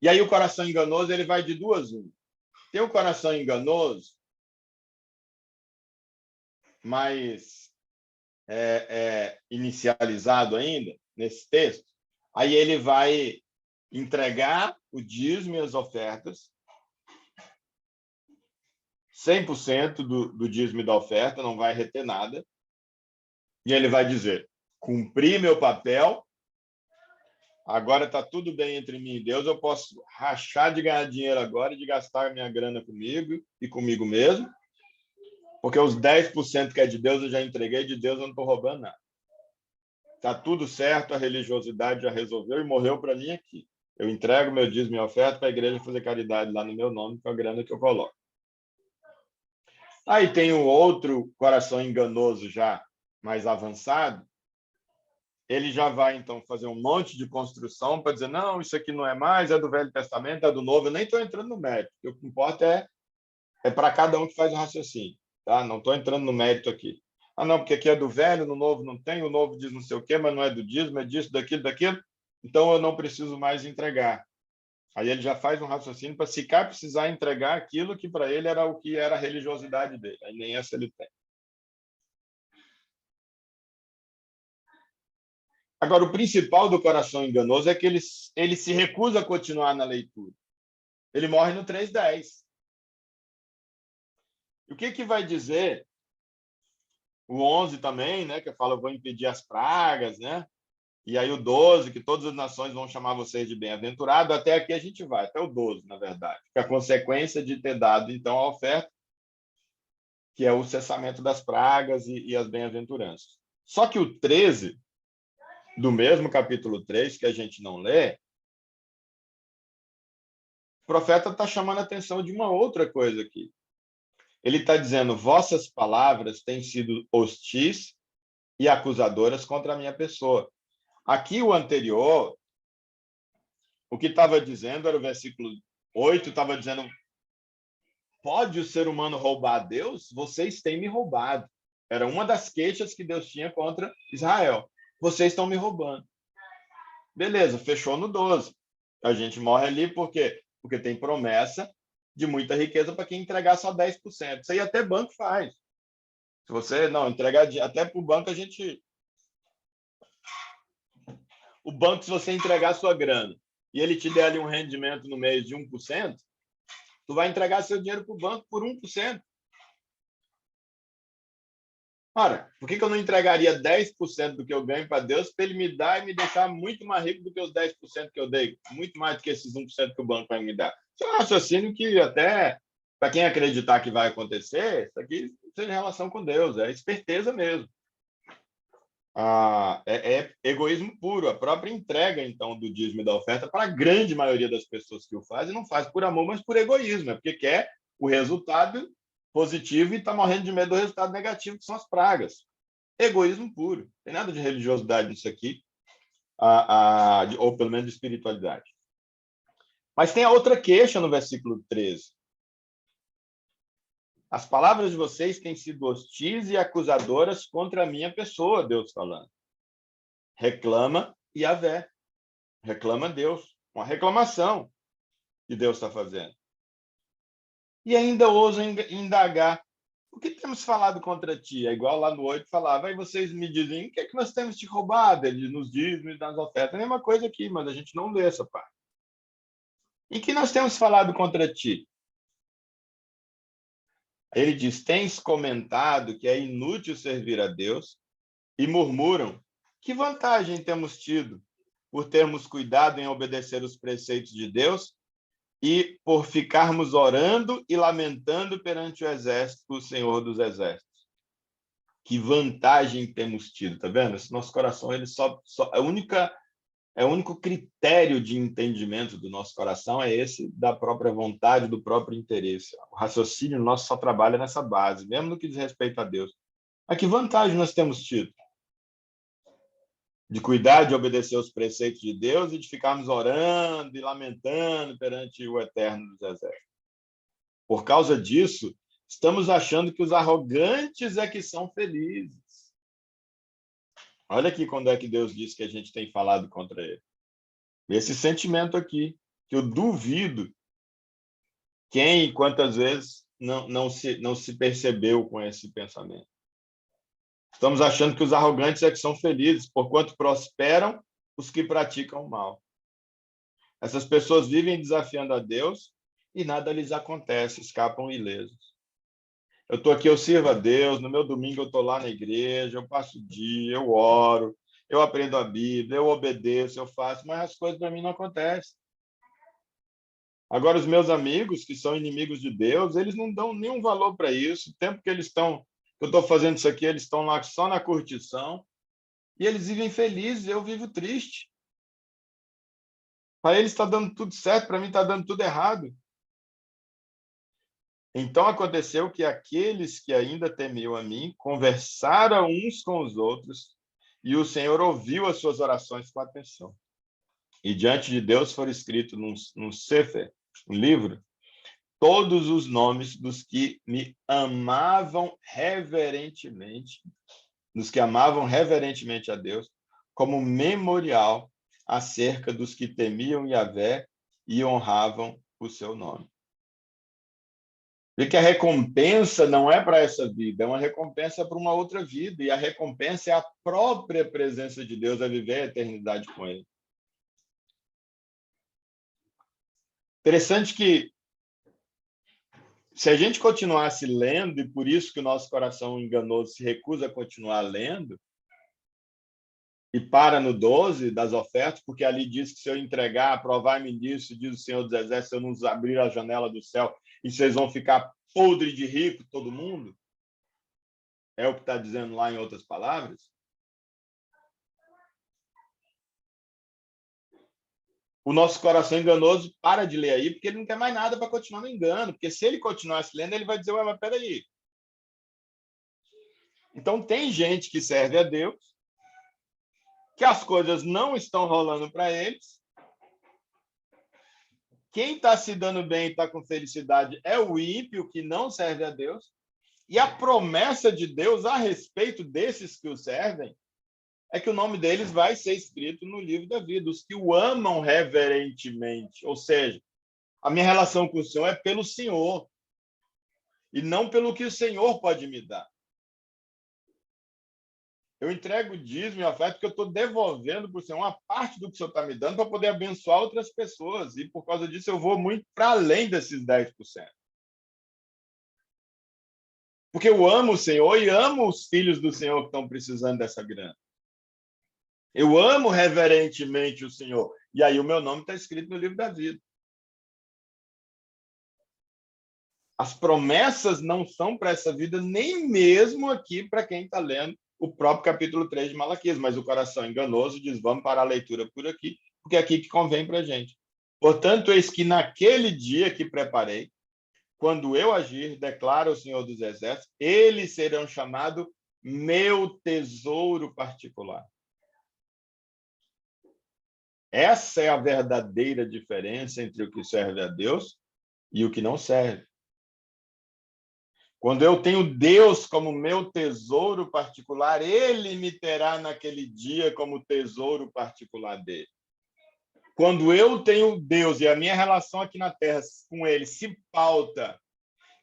E aí o coração enganoso, ele vai de duas uma. Tem o coração enganoso, mas inicializado ainda, nesse texto. Aí ele vai entregar o dízimo e as ofertas, 100% do dízimo e da oferta, não vai reter nada. E ele vai dizer, cumpri meu papel, agora está tudo bem entre mim e Deus, eu posso rachar de ganhar dinheiro agora e de gastar minha grana comigo e comigo mesmo, porque os 10% que é de Deus eu já entreguei, de Deus eu não estou roubando nada. Está tudo certo, a religiosidade já resolveu e morreu para mim aqui. Eu entrego meu dízimo e oferta para a igreja fazer caridade lá no meu nome, com a grana que eu coloco. Aí tem o outro coração enganoso já mais avançado, ele já vai, então, fazer um monte de construção para dizer, não, isso aqui não é mais, é do Velho Testamento, é do Novo. Eu nem estou entrando no mérito. O que importa é para cada um que faz o raciocínio. Tá? Não estou entrando no mérito aqui. Não, porque aqui é do Velho, no Novo não tem, o Novo diz não sei o quê, mas não é do dízimo, é disso, daquilo, daquilo. Então, eu não preciso mais entregar. Aí ele já faz um raciocínio para sequer precisar entregar aquilo que para ele era o que era a religiosidade dele. Aí nem essa ele tem. Agora, o principal do coração enganoso é que ele se recusa a continuar na leitura. Ele morre no 3:10. E o que vai dizer o 11 também, né, que fala, eu vou impedir as pragas, né? E aí o 12, que todas as nações vão chamar vocês de bem-aventurado. Até aqui a gente vai, até o 12, na verdade. Que é a consequência de ter dado, então, a oferta, que é o cessamento das pragas e as bem-aventuranças. Só que o 13, do mesmo capítulo 3, que a gente não lê, O profeta está chamando a atenção de uma outra coisa aqui. Ele está dizendo, vossas palavras têm sido hostis e acusadoras contra a minha pessoa. Aqui o anterior, o que estava dizendo era o versículo 8, estava dizendo, pode o ser humano roubar a Deus? Vocês têm me roubado. Era uma das queixas que Deus tinha contra Israel. Vocês estão me roubando. Beleza, fechou no 12. A gente morre ali por quê? Porque tem promessa de muita riqueza para quem entregar só 10%. Isso aí até banco faz. Se você não entregar, até para o banco a gente... O banco, se você entregar a sua grana e ele te der ali um rendimento no mês de 1%, tu vai entregar seu dinheiro para o banco por 1%. Ora, por que eu não entregaria 10% do que eu ganho para Deus para ele me dar e me deixar muito mais rico do que os 10% que eu dei? Muito mais do que esses 1% que o banco vai me dar. Isso é um raciocínio que até, para quem acreditar que vai acontecer, isso aqui tem relação com Deus, é esperteza mesmo. É egoísmo puro. A própria entrega, então, do dízimo e da oferta, para a grande maioria das pessoas que o fazem, não faz por amor, mas por egoísmo. É porque quer o resultado positivo e está morrendo de medo do resultado negativo, que são as pragas. Egoísmo puro. Não tem nada de religiosidade nisso aqui, ou pelo menos de espiritualidade. Mas tem a outra queixa no versículo 13. As palavras de vocês têm sido hostis e acusadoras contra a minha pessoa, Deus falando. Reclama Yahvé. Reclama Deus. Uma reclamação que Deus está fazendo. E ainda ousam indagar. O que temos falado contra ti? É igual lá no 8 falava, aí vocês me dizem, o que é que nós temos te roubado? Ele nos dízimos e nas ofertas. A mesma coisa aqui, mas a gente não lê essa parte. E que nós temos falado contra ti? Ele diz, tens comentado que é inútil servir a Deus e murmuram, que vantagem temos tido por termos cuidado em obedecer os preceitos de Deus e por ficarmos orando e lamentando perante o exército, o Senhor dos Exércitos. Que vantagem temos tido, tá vendo? Esse nosso coração, ele o único critério de entendimento do nosso coração é esse da própria vontade, do próprio interesse. O raciocínio nosso só trabalha nessa base, mesmo no que diz respeito a Deus. Mas que vantagem nós temos tido? De cuidar de obedecer os preceitos de Deus e de ficarmos orando e lamentando perante o Eterno dos Exércitos. Por causa disso, estamos achando que os arrogantes é que são felizes. Olha aqui quando é que Deus diz que a gente tem falado contra ele. Esse sentimento aqui, que eu duvido quem e quantas vezes não se percebeu com esse pensamento. Estamos achando que os arrogantes é que são felizes, porquanto prosperam os que praticam o mal. Essas pessoas vivem desafiando a Deus e nada lhes acontece, escapam ilesos. Eu estou aqui, eu sirvo a Deus, no meu domingo eu estou lá na igreja, eu passo o dia, eu oro, eu aprendo a Bíblia, eu obedeço, eu faço, mas as coisas para mim não acontecem. Agora, os meus amigos, que são inimigos de Deus, eles não dão nenhum valor para isso. O tempo que eles estão, que eu estou fazendo isso aqui, eles estão lá só na curtição, e eles vivem felizes, eu vivo triste. Para eles está dando tudo certo, para mim está dando tudo errado. Então aconteceu que aqueles que ainda temiam a mim conversaram uns com os outros e o Senhor ouviu as suas orações com atenção. E diante de Deus foram escritos num sefer, um livro, todos os nomes dos que me amavam reverentemente, dos que amavam reverentemente a Deus, como memorial acerca dos que temiam Yahvé e honravam o seu nome. Vê que a recompensa não é para essa vida, é uma recompensa para uma outra vida, e a recompensa é a própria presença de Deus a viver a eternidade com Ele. Interessante que, se a gente continuasse lendo, e por isso que o nosso coração enganoso se recusa a continuar lendo, e para no 12 das ofertas, porque ali diz que se eu entregar, aprovai-me disso, diz o Senhor dos Exércitos, se eu não abrir a janela do céu, e vocês vão ficar podre de rico, todo mundo. É o que está dizendo lá em outras palavras. o nosso coração enganoso para de ler aí, porque ele não quer mais nada para continuar no engano. Porque se ele continuasse lendo, ele vai dizer, ué, mas peraí. Então, tem gente que serve a Deus, que as coisas não estão rolando para eles. Quem está se dando bem e está com felicidade é o ímpio, que não serve a Deus. E a promessa de Deus a respeito desses que o servem é que o nome deles vai ser escrito no livro da vida, os que o amam reverentemente. Ou seja, a minha relação com o Senhor é pelo Senhor e não pelo que o Senhor pode me dar. Eu entrego o dízimo e a oferta porque eu estou devolvendo para o Senhor uma parte do que o Senhor está me dando para poder abençoar outras pessoas. E por causa disso eu vou muito para além desses 10%. Porque eu amo o Senhor e amo os filhos do Senhor que estão precisando dessa grana. Eu amo reverentemente o Senhor. E aí o meu nome está escrito no livro da vida. As promessas não são para essa vida, nem mesmo aqui para quem está lendo o próprio capítulo 3 de Malaquias. Mas o coração enganoso diz, vamos para a leitura por aqui, porque é aqui que convém para a gente. Portanto, eis que naquele dia que preparei, quando eu agir, declara o Senhor dos Exércitos, eles serão chamados meu tesouro particular. Essa é a verdadeira diferença entre o que serve a Deus e o que não serve. Quando eu tenho Deus como meu tesouro particular, ele me terá naquele dia como tesouro particular dele. Quando eu tenho Deus e a minha relação aqui na terra com ele se pauta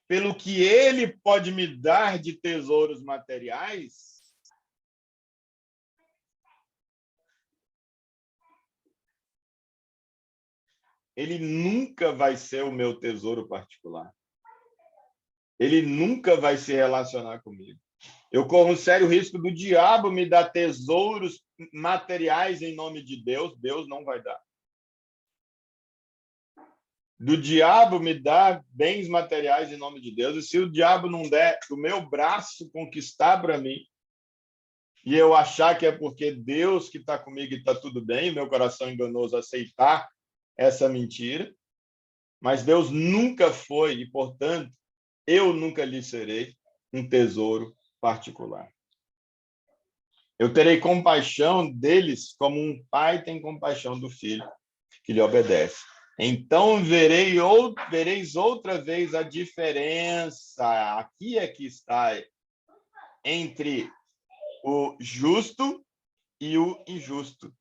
pelo que ele pode me dar de tesouros materiais, ele nunca vai ser o meu tesouro particular. Ele nunca vai se relacionar comigo. Eu corro um sério risco do diabo me dar tesouros materiais em nome de Deus. Deus não vai dar. Do diabo me dar bens materiais em nome de Deus. E se o diabo não der do meu braço conquistar para mim, e eu achar que é porque Deus que está comigo e está tudo bem, meu coração enganoso aceitar essa mentira, mas Deus nunca foi e, portanto, eu nunca lhe serei um tesouro particular. Eu terei compaixão deles como um pai tem compaixão do filho que lhe obedece. Então vereis outra vez a diferença, aqui é que está, entre o justo e o injusto.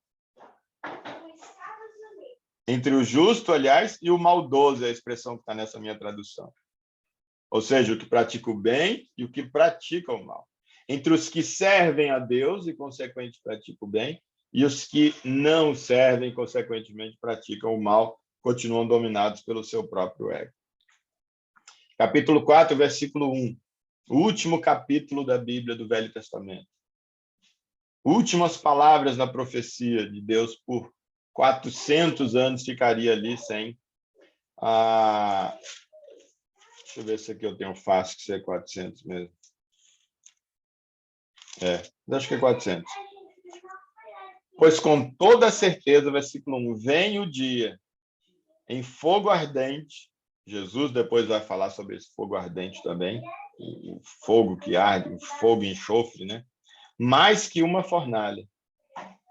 Entre o justo, aliás, e o maldoso, é a expressão que está nessa minha tradução. Ou seja, o que pratica o bem e o que pratica o mal. Entre os que servem a Deus e, consequentemente, praticam o bem, e os que não servem e, consequentemente, praticam o mal, continuam dominados pelo seu próprio ego. Capítulo 4, versículo 1. O último capítulo da Bíblia do Velho Testamento. Últimas palavras da profecia de Deus por 400 anos ficaria ali sem a... Deixa eu ver se aqui eu tenho fácil que ser 400 mesmo. Acho que é 400. Pois com toda certeza, versículo 1, vem o dia em fogo ardente. Jesus depois vai falar sobre esse fogo ardente também, o fogo que arde, o fogo enxofre, né? Mais que uma fornalha.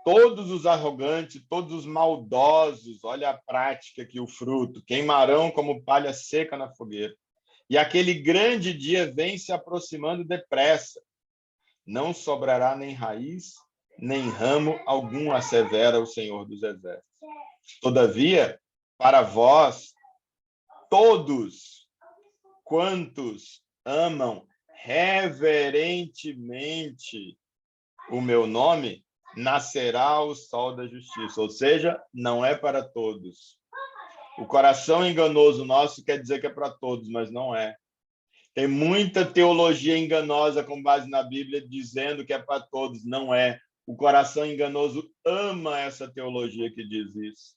Todos os arrogantes, todos os maldosos, olha a prática aqui, o fruto, queimarão como palha seca na fogueira. E aquele grande dia vem se aproximando depressa. Não sobrará nem raiz, nem ramo algum, assevera o Senhor dos Exércitos. Todavia, para vós, todos quantos amam reverentemente o meu nome, nascerá o sol da justiça. Ou seja, não é para todos. O coração enganoso nosso quer dizer que é para todos, mas não é. Tem muita teologia enganosa com base na Bíblia dizendo que é para todos. Não é. O coração enganoso ama essa teologia que diz isso.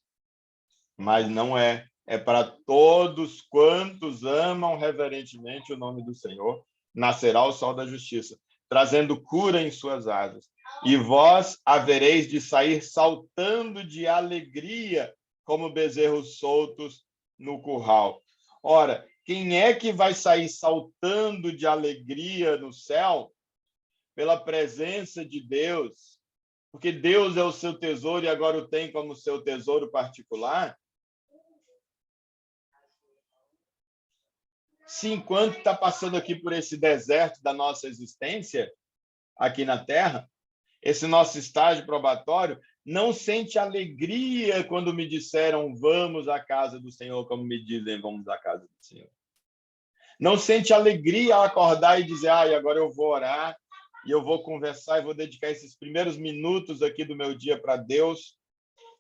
Mas não é. É para todos quantos amam reverentemente o nome do Senhor, nascerá o sol da justiça, trazendo cura em suas asas. E vós havereis de sair saltando de alegria como bezerros soltos no curral. Ora, quem é que vai sair saltando de alegria no céu pela presença de Deus? Porque Deus é o seu tesouro e agora o tem como seu tesouro particular? Se enquanto está passando aqui por esse deserto da nossa existência, aqui na Terra, esse nosso estágio probatório, não sente alegria quando me disseram vamos à casa do Senhor, como me dizem vamos à casa do Senhor. Não sente alegria ao acordar e dizer, agora eu vou orar, e eu vou conversar, e vou dedicar esses primeiros minutos aqui do meu dia para Deus,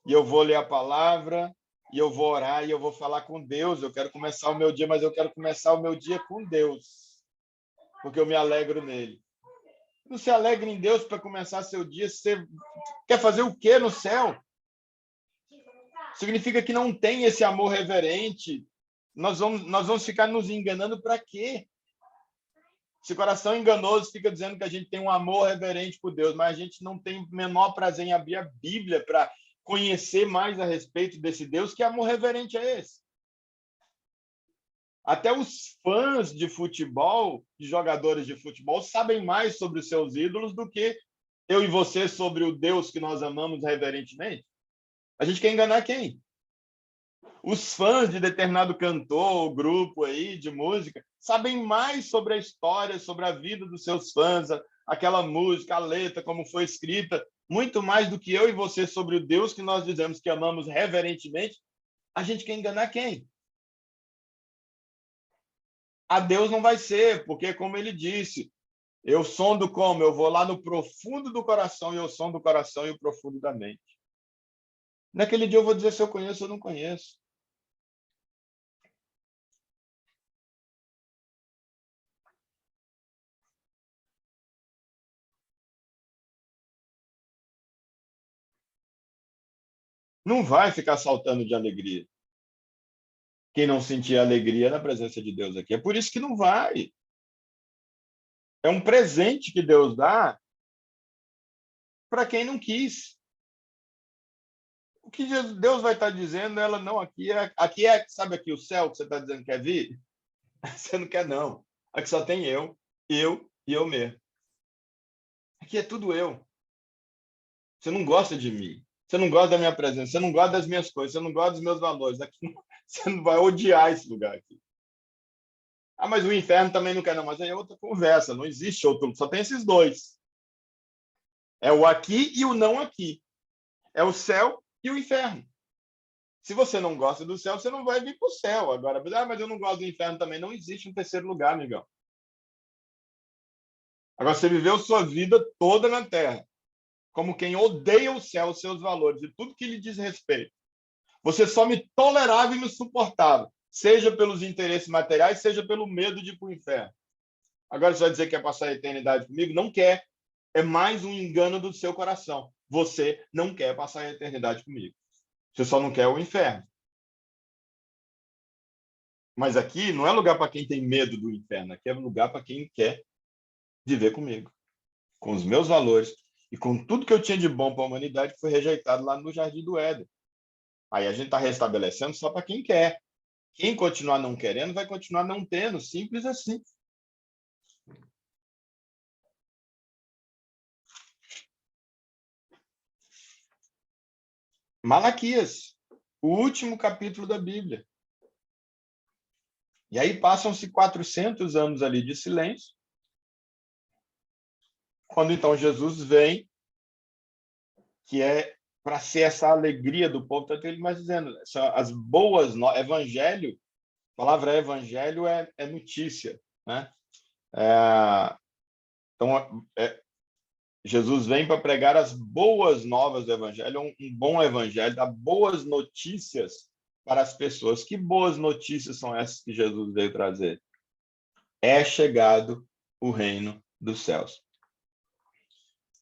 e eu vou ler a palavra, e eu vou orar, e eu vou falar com Deus. Eu quero começar o meu dia, mas eu quero começar o meu dia com Deus, porque eu me alegro nele. Não se alegre em Deus para começar seu dia. Você quer fazer o quê no céu? Significa que não tem esse amor reverente. Nós vamos ficar nos enganando para quê? Esse coração enganoso fica dizendo que a gente tem um amor reverente por Deus, mas a gente não tem o menor prazer em abrir a Bíblia para conhecer mais a respeito desse Deus. Que amor reverente é esse? Até os fãs de futebol, de jogadores de futebol, sabem mais sobre os seus ídolos do que eu e você sobre o Deus que nós amamos reverentemente. A gente quer enganar quem? Os fãs de determinado cantor ou grupo aí de música sabem mais sobre a história, sobre a vida dos seus fãs, aquela música, a letra, como foi escrita, muito mais do que eu e você sobre o Deus que nós dizemos que amamos reverentemente. A gente quer enganar quem? A Deus não vai ser, porque, como ele disse, eu sondo como? Eu vou lá no profundo do coração, e eu sondo o coração e o profundo da mente. Naquele dia eu vou dizer se eu conheço ou não conheço. Não vai ficar saltando de alegria. Quem não sentir alegria na presença de Deus aqui. É por isso que não vai. É um presente que Deus dá para quem não quis. O que Deus vai estar dizendo, ela não, aqui é, sabe aqui o céu que você está dizendo que quer vir? Você não quer, não. Aqui só tem eu e eu mesmo. Aqui é tudo eu. Você não gosta de mim. Você não gosta da minha presença. Você não gosta das minhas coisas. Você não gosta dos meus valores. Aqui, você não vai odiar esse lugar aqui. Mas o inferno também não quer, não. Mas aí é outra conversa. Não existe outro. Só tem esses dois. É o aqui e o não aqui. É o céu e o inferno. Se você não gosta do céu, você não vai vir para o céu. Agora, mas eu não gosto do inferno também. Não existe um terceiro lugar, amigão. Agora, você viveu sua vida toda na terra como quem odeia o céu, os seus valores e tudo que lhe diz respeito. Você só me tolerava e me suportava, seja pelos interesses materiais, seja pelo medo de ir para o inferno. Agora você vai dizer que quer passar a eternidade comigo? Não quer. É mais um engano do seu coração. Você não quer passar a eternidade comigo. Você só não quer o inferno. Mas aqui não é lugar para quem tem medo do inferno. Aqui é lugar para quem quer viver comigo, com os meus valores e com tudo que eu tinha de bom para a humanidade que foi rejeitado lá no Jardim do Éden. Aí a gente está restabelecendo só para quem quer. Quem continuar não querendo vai continuar não tendo. Simples assim. Malaquias, o último capítulo da Bíblia. E aí passam-se 400 anos ali de silêncio, quando então Jesus vem, que é para ser essa alegria do povo. Tanto ele mais dizendo, as boas novas, evangelho, a palavra evangelho é notícia, né? Então, Jesus vem para pregar as boas novas do evangelho, um bom evangelho, dar boas notícias para as pessoas. Que boas notícias são essas que Jesus veio trazer? É chegado o reino dos céus.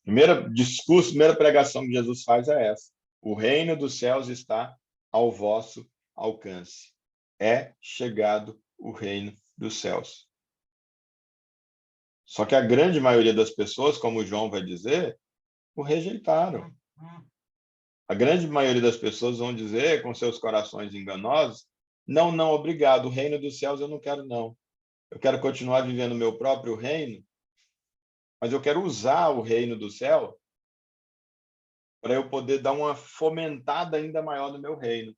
Primeiro discurso, primeira pregação que Jesus faz é essa. O reino dos céus está ao vosso alcance. É chegado o reino dos céus. Só que a grande maioria das pessoas, como João vai dizer, o rejeitaram. A grande maioria das pessoas vão dizer, com seus corações enganosos, não, não, obrigado, o reino dos céus eu não quero, não. Eu quero continuar vivendo o meu próprio reino, mas eu quero usar o reino do céu para eu poder dar uma fomentada ainda maior no meu reino.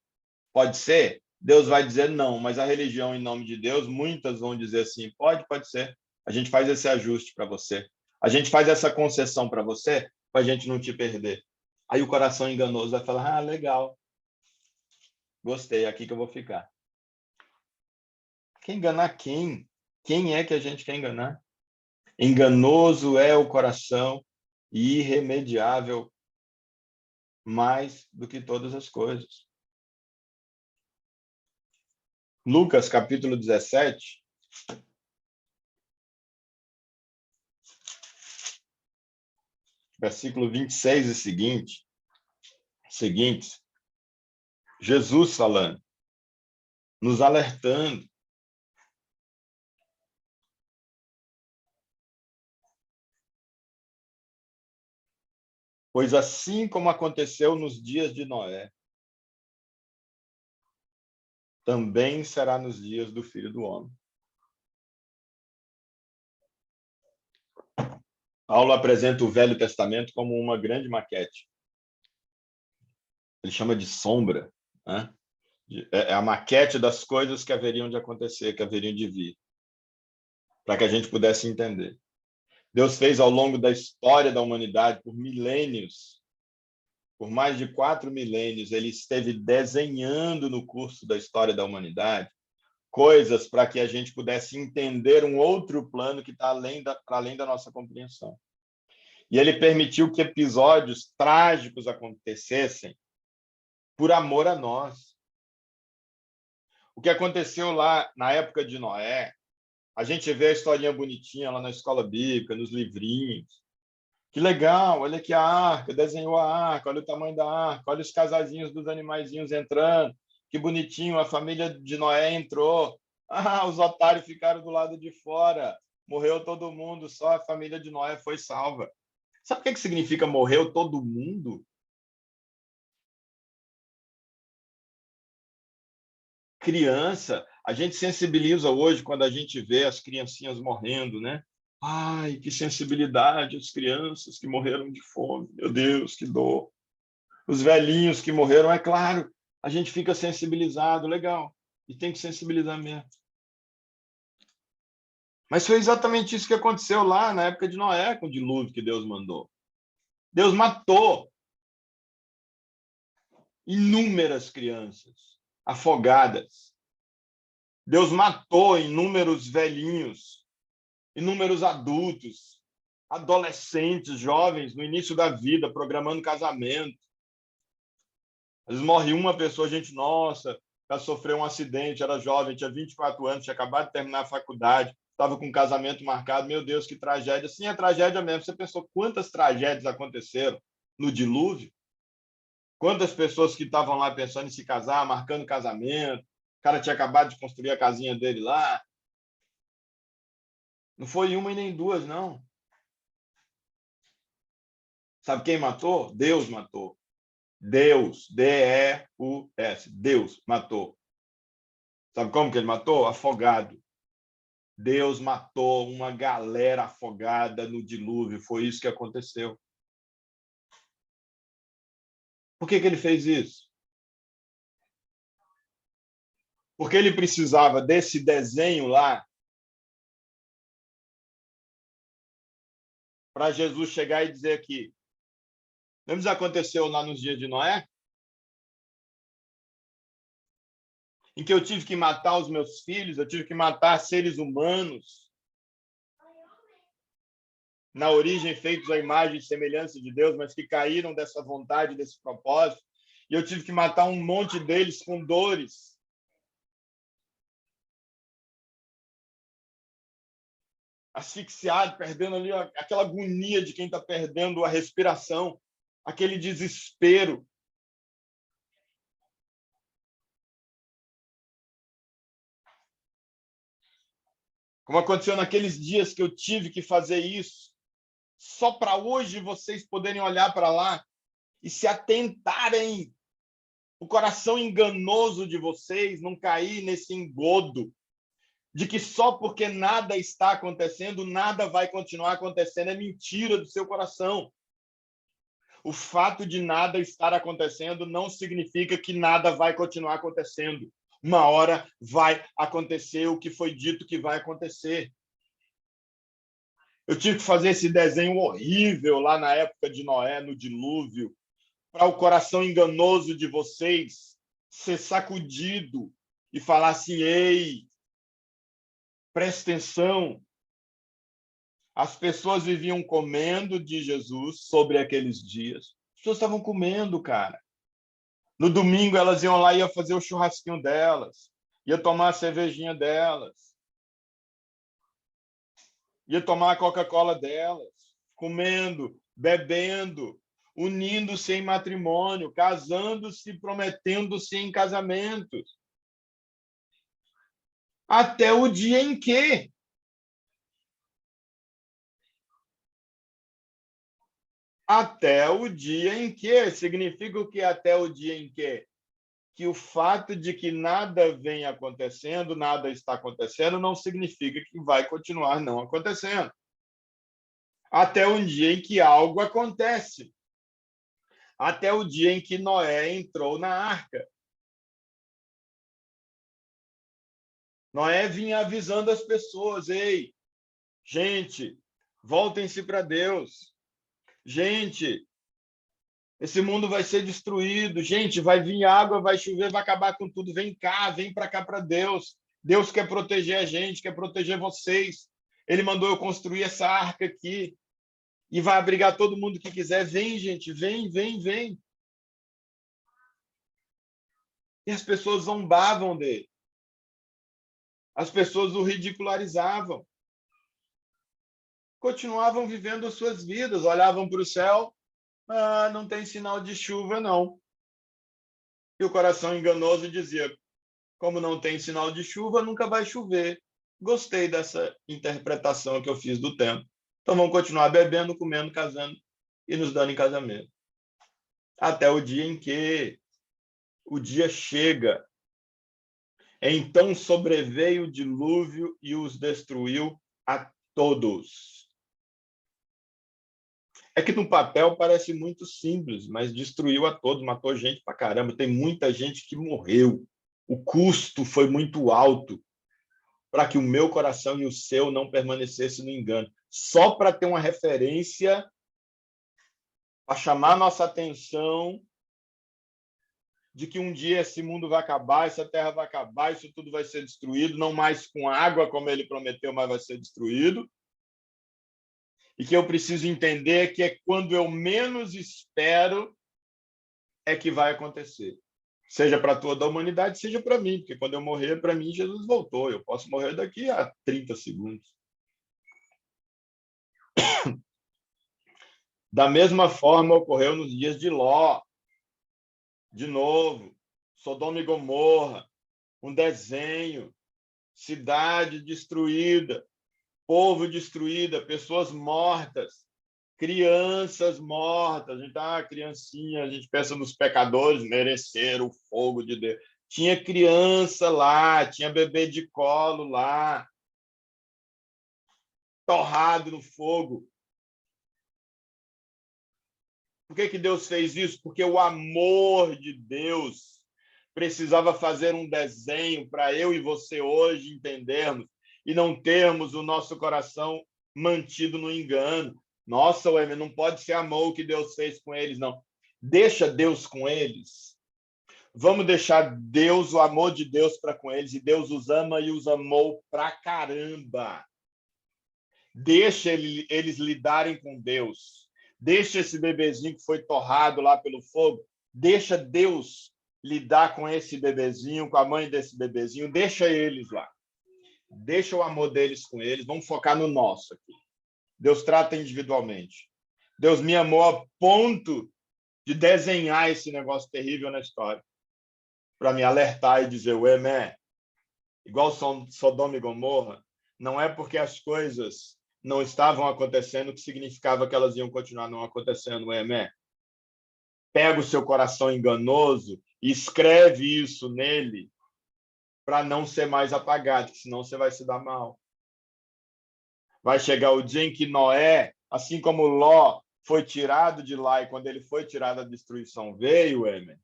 Pode ser? Deus vai dizer não, mas a religião em nome de Deus, muitas vão dizer assim, pode ser. A gente faz esse ajuste para você. A gente faz essa concessão para você, para a gente não te perder. Aí o coração enganoso vai falar, legal, gostei, aqui que eu vou ficar. Quer enganar quem? Quem é que a gente quer enganar? Enganoso é o coração e irremediável mais do que todas as coisas. Lucas, capítulo 17, versículo 26 e seguintes, Jesus falando, nos alertando. Pois assim como aconteceu nos dias de Noé, também será nos dias do Filho do Homem. Paulo apresenta o Velho Testamento como uma grande maquete. Ele chama de sombra, né? É a maquete das coisas que haveriam de acontecer, que haveriam de vir, para que a gente pudesse entender. Deus fez ao longo da história da humanidade, por milênios, por mais de 4 milênios, ele esteve desenhando no curso da história da humanidade coisas para que a gente pudesse entender um outro plano que está além da nossa compreensão. E ele permitiu que episódios trágicos acontecessem por amor a nós. O que aconteceu lá na época de Noé, a gente vê a historinha bonitinha lá na escola bíblica, nos livrinhos. Que legal, olha aqui a arca, desenhou a arca, olha o tamanho da arca, olha os casazinhos dos animaizinhos entrando, que bonitinho, a família de Noé entrou. Os otários ficaram do lado de fora, morreu todo mundo, só a família de Noé foi salva. Sabe o que significa morreu todo mundo? Criança, a gente sensibiliza hoje quando a gente vê as criancinhas morrendo, né? Ai, que sensibilidade, as crianças que morreram de fome, meu Deus, que dor. Os velhinhos que morreram, é claro, a gente fica sensibilizado, legal, e tem que sensibilizar mesmo. Mas foi exatamente isso que aconteceu lá na época de Noé, com o dilúvio que Deus mandou. Deus matou inúmeras crianças afogadas. Deus matou inúmeros velhinhos, inúmeros adultos, adolescentes, jovens, no início da vida, programando casamento. Às vezes morre uma pessoa, gente, nossa, já sofreu um acidente, era jovem, tinha 24 anos, tinha acabado de terminar a faculdade, estava com um casamento marcado, meu Deus, que tragédia. Sim, é tragédia mesmo. Você pensou quantas tragédias aconteceram no dilúvio? Quantas pessoas que estavam lá pensando em se casar, marcando casamento, o cara tinha acabado de construir a casinha dele lá. Não foi uma e nem duas, não. Sabe quem matou? Deus matou. Deus, D-E-U-S, Deus matou. Sabe como que ele matou? Afogado. Deus matou uma galera afogada no dilúvio. Foi isso que aconteceu. Por que ele fez isso? Porque ele precisava desse desenho lá para Jesus chegar e dizer aqui. Lembra o que aconteceu lá nos dias de Noé? Em que eu tive que matar os meus filhos, eu tive que matar seres humanos, na origem feitos à imagem e semelhança de Deus, mas que caíram dessa vontade, desse propósito, e eu tive que matar um monte deles com dores. Asfixiado, perdendo ali aquela agonia de quem está perdendo a respiração, aquele desespero. Como aconteceu naqueles dias que eu tive que fazer isso, só para hoje vocês poderem olhar para lá e se atentarem, o coração enganoso de vocês não cair nesse engodo de que só porque nada está acontecendo, nada vai continuar acontecendo. É mentira do seu coração. O fato de nada estar acontecendo não significa que nada vai continuar acontecendo. Uma hora vai acontecer o que foi dito que vai acontecer. Eu tive que fazer esse desenho horrível lá na época de Noé, no dilúvio, para o coração enganoso de vocês ser sacudido e falar assim: ei, presta atenção. As pessoas viviam comendo de Jesus sobre aqueles dias. As pessoas estavam comendo, cara. No domingo, elas iam lá e iam fazer o churrasquinho delas, ia tomar a cervejinha delas, ia tomar a Coca-Cola delas, comendo, bebendo, unindo-se em matrimônio, casando-se, prometendo-se em casamentos. Até o dia em que significa o que até o dia em que? Que o fato de que nada vem acontecendo, nada está acontecendo, não significa que vai continuar não acontecendo. Até um dia em que algo acontece. Até o dia em que Noé entrou na arca. Noé vinha avisando as pessoas: ei, gente, voltem-se para Deus. Gente, esse mundo vai ser destruído. Gente, vai vir água, vai chover, vai acabar com tudo. Vem cá, vem para cá para Deus. Deus quer proteger a gente, quer proteger vocês. Ele mandou eu construir essa arca aqui e vai abrigar todo mundo que quiser. Vem, gente, vem, vem, vem. E as pessoas zombavam dele. As pessoas o ridicularizavam. Continuavam vivendo as suas vidas, olhavam para o céu. Ah, não tem sinal de chuva, não. E o coração enganoso dizia: como não tem sinal de chuva, nunca vai chover. Gostei dessa interpretação que eu fiz do tempo. Então vamos continuar bebendo, comendo, casando e nos dando em casamento. Até o dia em que o dia chega. Então sobreveio o dilúvio e os destruiu a todos. É que no papel parece muito simples, mas destruiu a todos, matou gente pra caramba. Tem muita gente que morreu. O custo foi muito alto para que o meu coração e o seu não permanecessem no engano. Só para ter uma referência, para chamar nossa atenção de que um dia esse mundo vai acabar, essa terra vai acabar, isso tudo vai ser destruído, não mais com água, como ele prometeu, mas vai ser destruído. E que eu preciso entender que é quando eu menos espero é que vai acontecer. Seja para toda a humanidade, seja para mim, porque quando eu morrer, para mim, Jesus voltou. Eu posso morrer daqui a 30 segundos. Da mesma forma, ocorreu nos dias de Ló. De novo, Sodoma e Gomorra, um desenho, cidade destruída, povo destruída, pessoas mortas, crianças mortas. A gente criancinha, a gente pensa nos pecadores, mereceram o fogo de Deus. Tinha criança lá, tinha bebê de colo lá, torrado no fogo. Por que Deus fez isso? Porque o amor de Deus precisava fazer um desenho para eu e você hoje entendermos e não termos o nosso coração mantido no engano. Nossa, Ué, não pode ser amor o que Deus fez com eles, não. Deixa Deus com eles. Vamos deixar Deus, o amor de Deus para com eles, e Deus os ama e os amou pra caramba. Deixa eles lidarem com Deus. Deixa esse bebezinho que foi torrado lá pelo fogo, deixa Deus lidar com esse bebezinho, com a mãe desse bebezinho, deixa eles lá. Deixa o amor deles com eles, vamos focar no nosso aqui. Deus trata individualmente. Deus me amou a ponto de desenhar esse negócio terrível na história, para me alertar e dizer: ué, igual Sodoma e Gomorra, não é porque as coisas não estavam acontecendo que significava que elas iam continuar não acontecendo, ué. pega o seu coração enganoso e escreve isso nele para não ser mais apagado, senão você vai se dar mal. Vai chegar o dia em que Noé, assim como Ló, foi tirado de lá, e quando ele foi tirado, a destruição veio, Emer.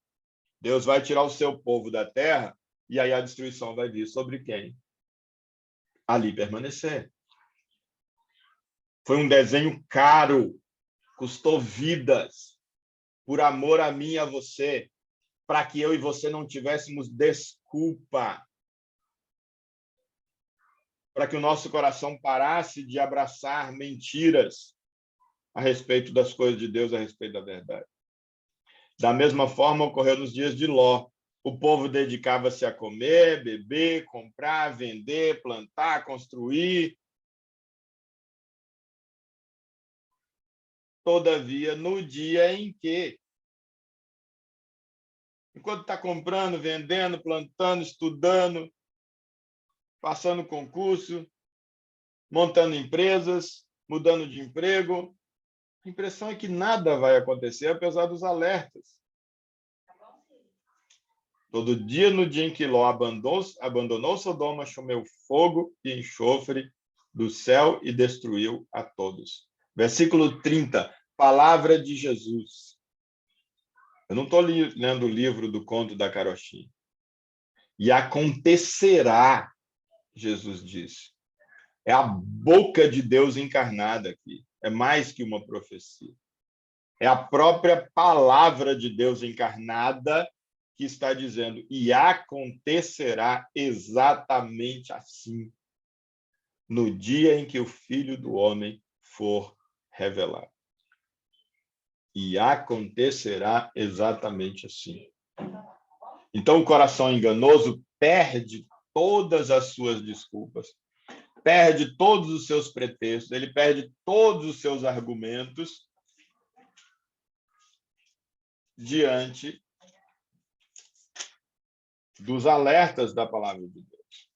Deus vai tirar o seu povo da terra, e aí a destruição vai vir sobre quem? Ali permanecer. Foi um desenho caro, custou vidas, por amor a mim e a você, para que eu e você não tivéssemos desculpa, para que o nosso coração parasse de abraçar mentiras a respeito das coisas de Deus, a respeito da verdade. Da mesma forma, ocorreu nos dias de Ló. O povo dedicava-se a comer, beber, comprar, vender, plantar, construir. Todavia, no dia em que, enquanto está comprando, vendendo, plantando, estudando, passando concurso, montando empresas, mudando de emprego, a impressão é que nada vai acontecer, apesar dos alertas. Todo dia, no dia em que Ló abandonou Sodoma, choveu fogo e enxofre do céu e destruiu a todos. Versículo 30, palavra de Jesus. Eu não estou lendo o livro do conto da carochinha. E acontecerá, Jesus disse. É a boca de Deus encarnada aqui. É mais que uma profecia. É a própria palavra de Deus encarnada que está dizendo, e acontecerá exatamente assim, no dia em que o Filho do Homem for revelado. E acontecerá exatamente assim. Então, o coração enganoso perde todas as suas desculpas, perde todos os seus pretextos, ele perde todos os seus argumentos diante dos alertas da palavra de Deus.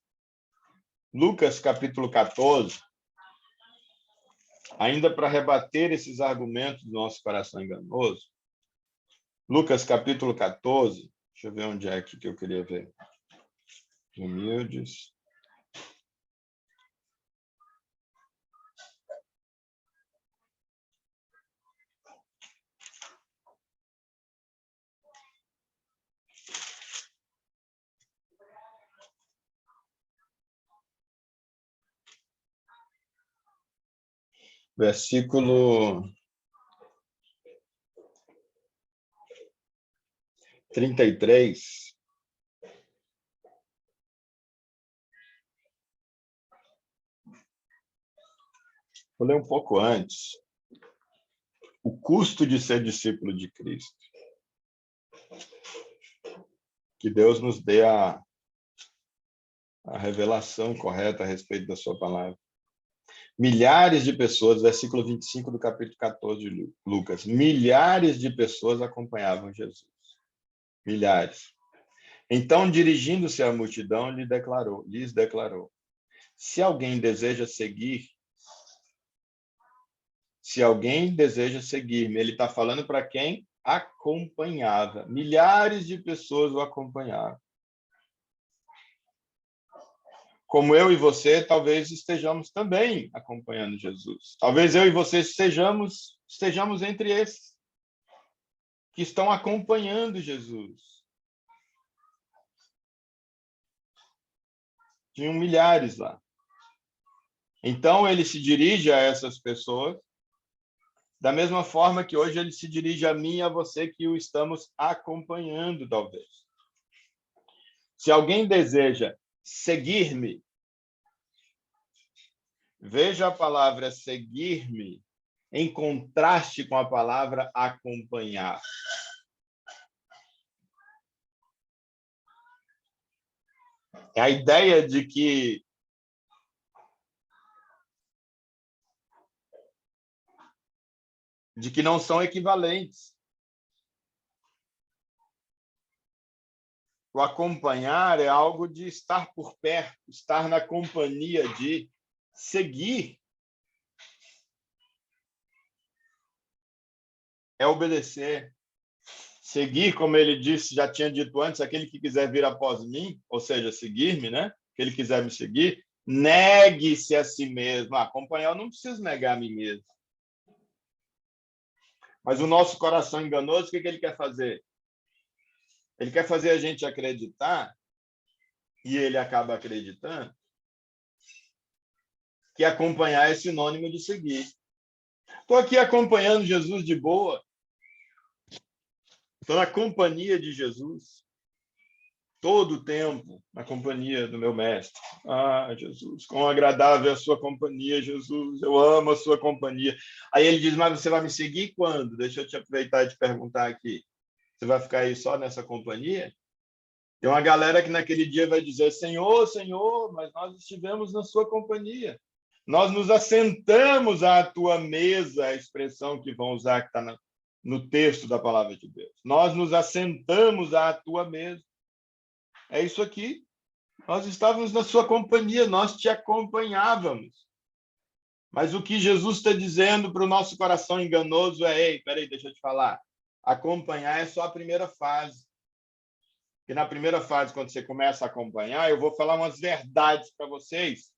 Lucas, capítulo 14, ainda para rebater esses argumentos do nosso coração enganoso, Lucas, capítulo 14, deixa eu ver onde é que eu queria ver. Humildes. Versículo 33. Vou ler um pouco antes. O custo de ser discípulo de Cristo. Que Deus nos dê a revelação correta a respeito da sua palavra. Milhares de pessoas, versículo 25 do capítulo 14 de Lucas, milhares de pessoas acompanhavam Jesus. Milhares. Então, dirigindo-se à multidão, lhes declarou: se alguém deseja seguir-me, ele está falando para quem acompanhava. Milhares de pessoas o acompanhavam. Como eu e você, talvez estejamos também acompanhando Jesus. Talvez eu e você estejamos entre esses que estão acompanhando Jesus. Tinham milhares lá. Então, ele se dirige a essas pessoas da mesma forma que hoje ele se dirige a mim e a você que o estamos acompanhando, talvez. Se alguém deseja seguir-me, veja a palavra seguir-me em contraste com a palavra acompanhar. É a ideia de que não são equivalentes. O acompanhar é algo de estar por perto, estar na companhia, de seguir. É obedecer. Seguir, como ele disse, já tinha dito antes, aquele que quiser vir após mim, ou seja, seguir-me, né? Aquele que quiser me seguir, negue-se a si mesmo. Acompanhar, eu não preciso negar a mim mesmo. Mas o nosso coração enganoso, o que ele quer fazer? Ele quer fazer a gente acreditar, e ele acaba acreditando, que acompanhar é sinônimo de seguir. Estou aqui acompanhando Jesus de boa. Estou na companhia de Jesus. Todo o tempo na companhia do meu mestre. Ah, Jesus, quão agradável é a sua companhia, Jesus. Eu amo a sua companhia. Aí ele diz, mas você vai me seguir quando? Deixa eu te aproveitar e te perguntar aqui. Você vai ficar aí só nessa companhia? Tem uma galera que naquele dia vai dizer, Senhor, Senhor, mas nós estivemos na sua companhia. Nós nos assentamos à tua mesa, a expressão que vão usar que está no texto da palavra de Deus. Nós nos assentamos à tua mesa. É isso aqui. Nós estávamos na sua companhia, nós te acompanhávamos. Mas o que Jesus está dizendo para o nosso coração enganoso é, ei, peraí, deixa eu te falar. Acompanhar é só a primeira fase. E na primeira fase, quando você começa a acompanhar, eu vou falar umas verdades para vocês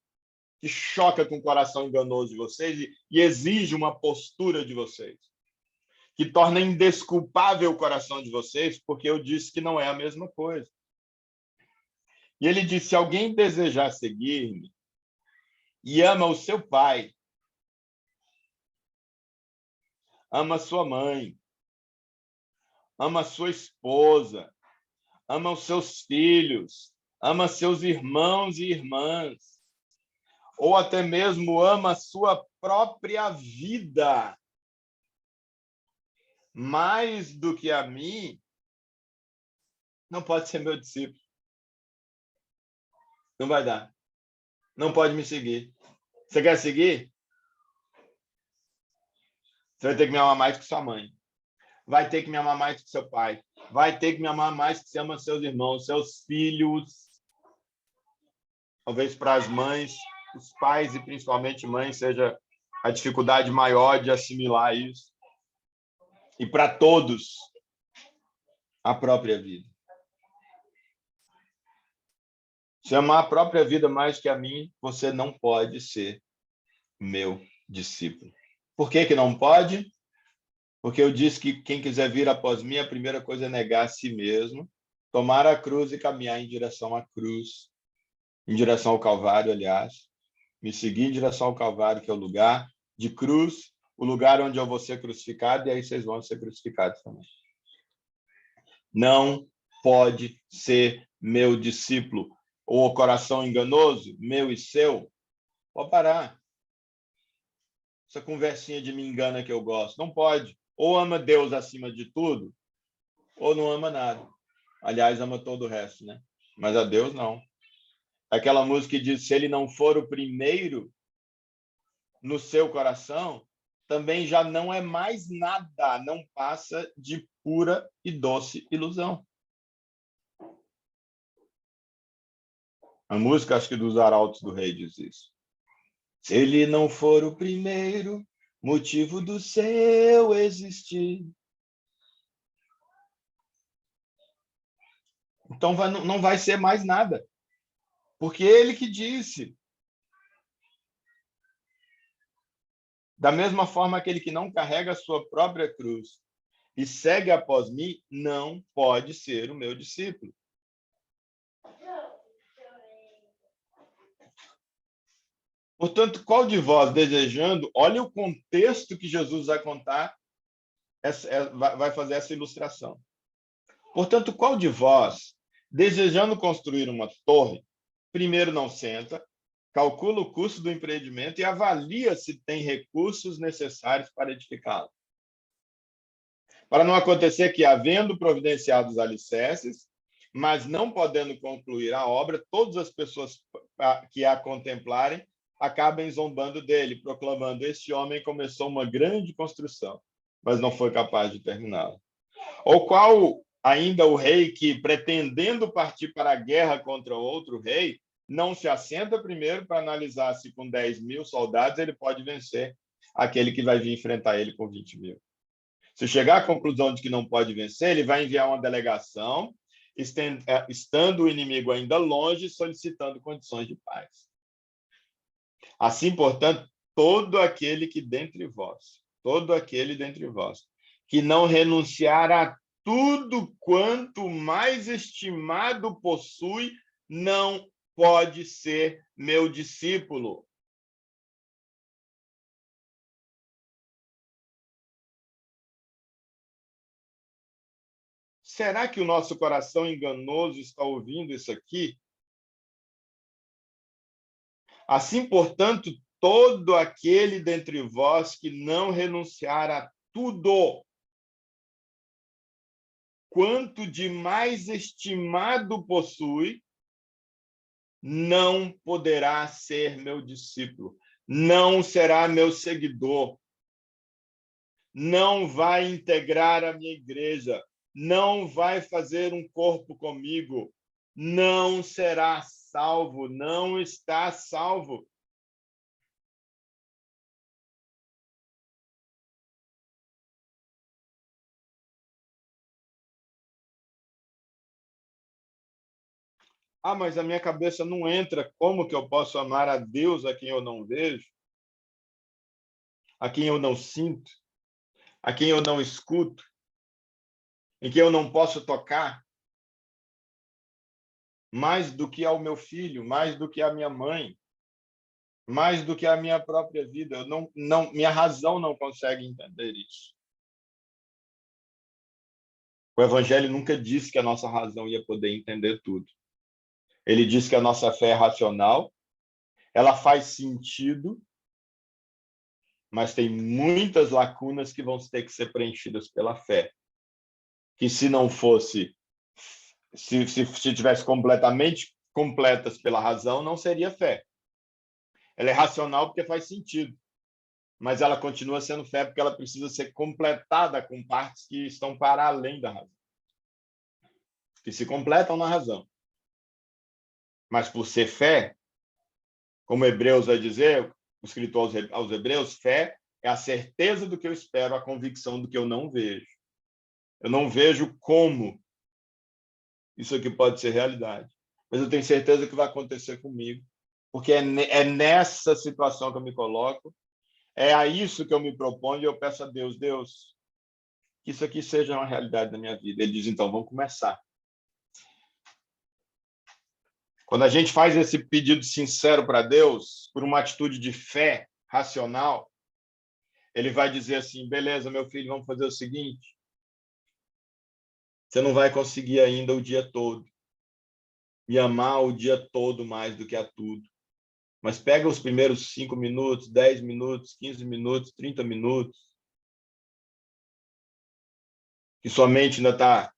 que choca com o coração enganoso de vocês e exige uma postura de vocês, que torna indesculpável o coração de vocês, porque eu disse que não é a mesma coisa. E ele disse, se alguém desejar seguir-me e ama o seu pai, ama sua mãe, ama sua esposa, ama os seus filhos, ama seus irmãos e irmãs, ou até mesmo ama a sua própria vida, mais do que a mim, não pode ser meu discípulo. Não vai dar. Não pode me seguir. Você quer seguir? Você vai ter que me amar mais que sua mãe. Vai ter que me amar mais que seu pai. Vai ter que me amar mais que você ama seus irmãos, seus filhos. Talvez para as mães, os pais e principalmente mães, seja a dificuldade maior de assimilar isso. E para todos, a própria vida. Se amar a própria vida mais que a mim, você não pode ser meu discípulo. Por que não pode? Porque eu disse que quem quiser vir após mim, a primeira coisa é negar a si mesmo, tomar a cruz e caminhar em direção à cruz, em direção ao Calvário, aliás, me seguir em direção ao Calvário, que é o lugar de cruz, o lugar onde eu vou ser crucificado, e aí vocês vão ser crucificados também. Não pode ser meu discípulo. Ou o coração enganoso, meu e seu, pode parar. Essa conversinha de me engana que eu gosto. Não pode. Ou ama Deus acima de tudo, ou não ama nada. Aliás, ama todo o resto, né? Mas a Deus não. Aquela música que diz, se ele não for o primeiro no seu coração, também já não é mais nada, não passa de pura e doce ilusão. A música, acho que dos Arautos do Rei diz isso. Se ele não for o primeiro, motivo do seu existir. Então não vai ser mais nada. Porque ele que disse. Da mesma forma, aquele que não carrega a sua própria cruz e segue após mim, não pode ser o meu discípulo. Portanto, qual de vós desejando, olha o contexto que Jesus vai contar, vai fazer essa ilustração. Portanto, qual de vós, desejando construir uma torre, primeiro não senta, calcula o custo do empreendimento e avalia se tem recursos necessários para edificá-la? Para não acontecer que, havendo providenciado os alicerces, mas não podendo concluir a obra, todas as pessoas que a contemplarem acabem zombando dele, proclamando: este homem começou uma grande construção, mas não foi capaz de terminá-la. Ou qual ainda o rei que, pretendendo partir para a guerra contra outro rei, não se assenta primeiro para analisar se com 10.000 soldados ele pode vencer aquele que vai vir enfrentar ele com 20.000. Se chegar à conclusão de que não pode vencer, ele vai enviar uma delegação, estando o inimigo ainda longe, solicitando condições de paz. Assim, portanto, todo aquele dentre vós, que não renunciar a tudo quanto mais estimado possui, não pode ser meu discípulo. Será que o nosso coração enganoso está ouvindo isso aqui? Assim, portanto, todo aquele dentre vós que não renunciar a tudo quanto de mais estimado possui, não poderá ser meu discípulo, não será meu seguidor, não vai integrar a minha igreja, não vai fazer um corpo comigo, não será salvo, não está salvo. Ah, mas a minha cabeça não entra. Como que eu posso amar a Deus a quem eu não vejo? A quem eu não sinto? A quem eu não escuto? Em quem eu não posso tocar? Mais do que ao meu filho, mais do que à minha mãe, mais do que à minha própria vida. Eu minha razão não consegue entender isso. O Evangelho nunca disse que a nossa razão ia poder entender tudo. Ele diz que a nossa fé é racional, ela faz sentido, mas tem muitas lacunas que vão ter que ser preenchidas pela fé. Que se não fosse, se tivesse completamente completas pela razão, não seria fé. Ela é racional porque faz sentido, mas ela continua sendo fé porque ela precisa ser completada com partes que estão para além da razão, que se completam na razão. Mas por ser fé, como Hebreus vai dizer, o escritor aos Hebreus, fé é a certeza do que eu espero, a convicção do que eu não vejo. Eu não vejo como isso aqui pode ser realidade, mas eu tenho certeza que vai acontecer comigo, porque é nessa situação que eu me coloco, é a isso que eu me proponho, e eu peço a Deus, Deus, que isso aqui seja uma realidade da minha vida. Ele diz, então, vamos começar. Quando a gente faz esse pedido sincero para Deus, por uma atitude de fé racional, ele vai dizer assim, beleza, meu filho, vamos fazer o seguinte, você não vai conseguir ainda o dia todo me amar o dia todo mais do que a tudo. Mas pega os primeiros 5 minutos, 10 minutos, 15 minutos, 30 minutos, que sua mente ainda está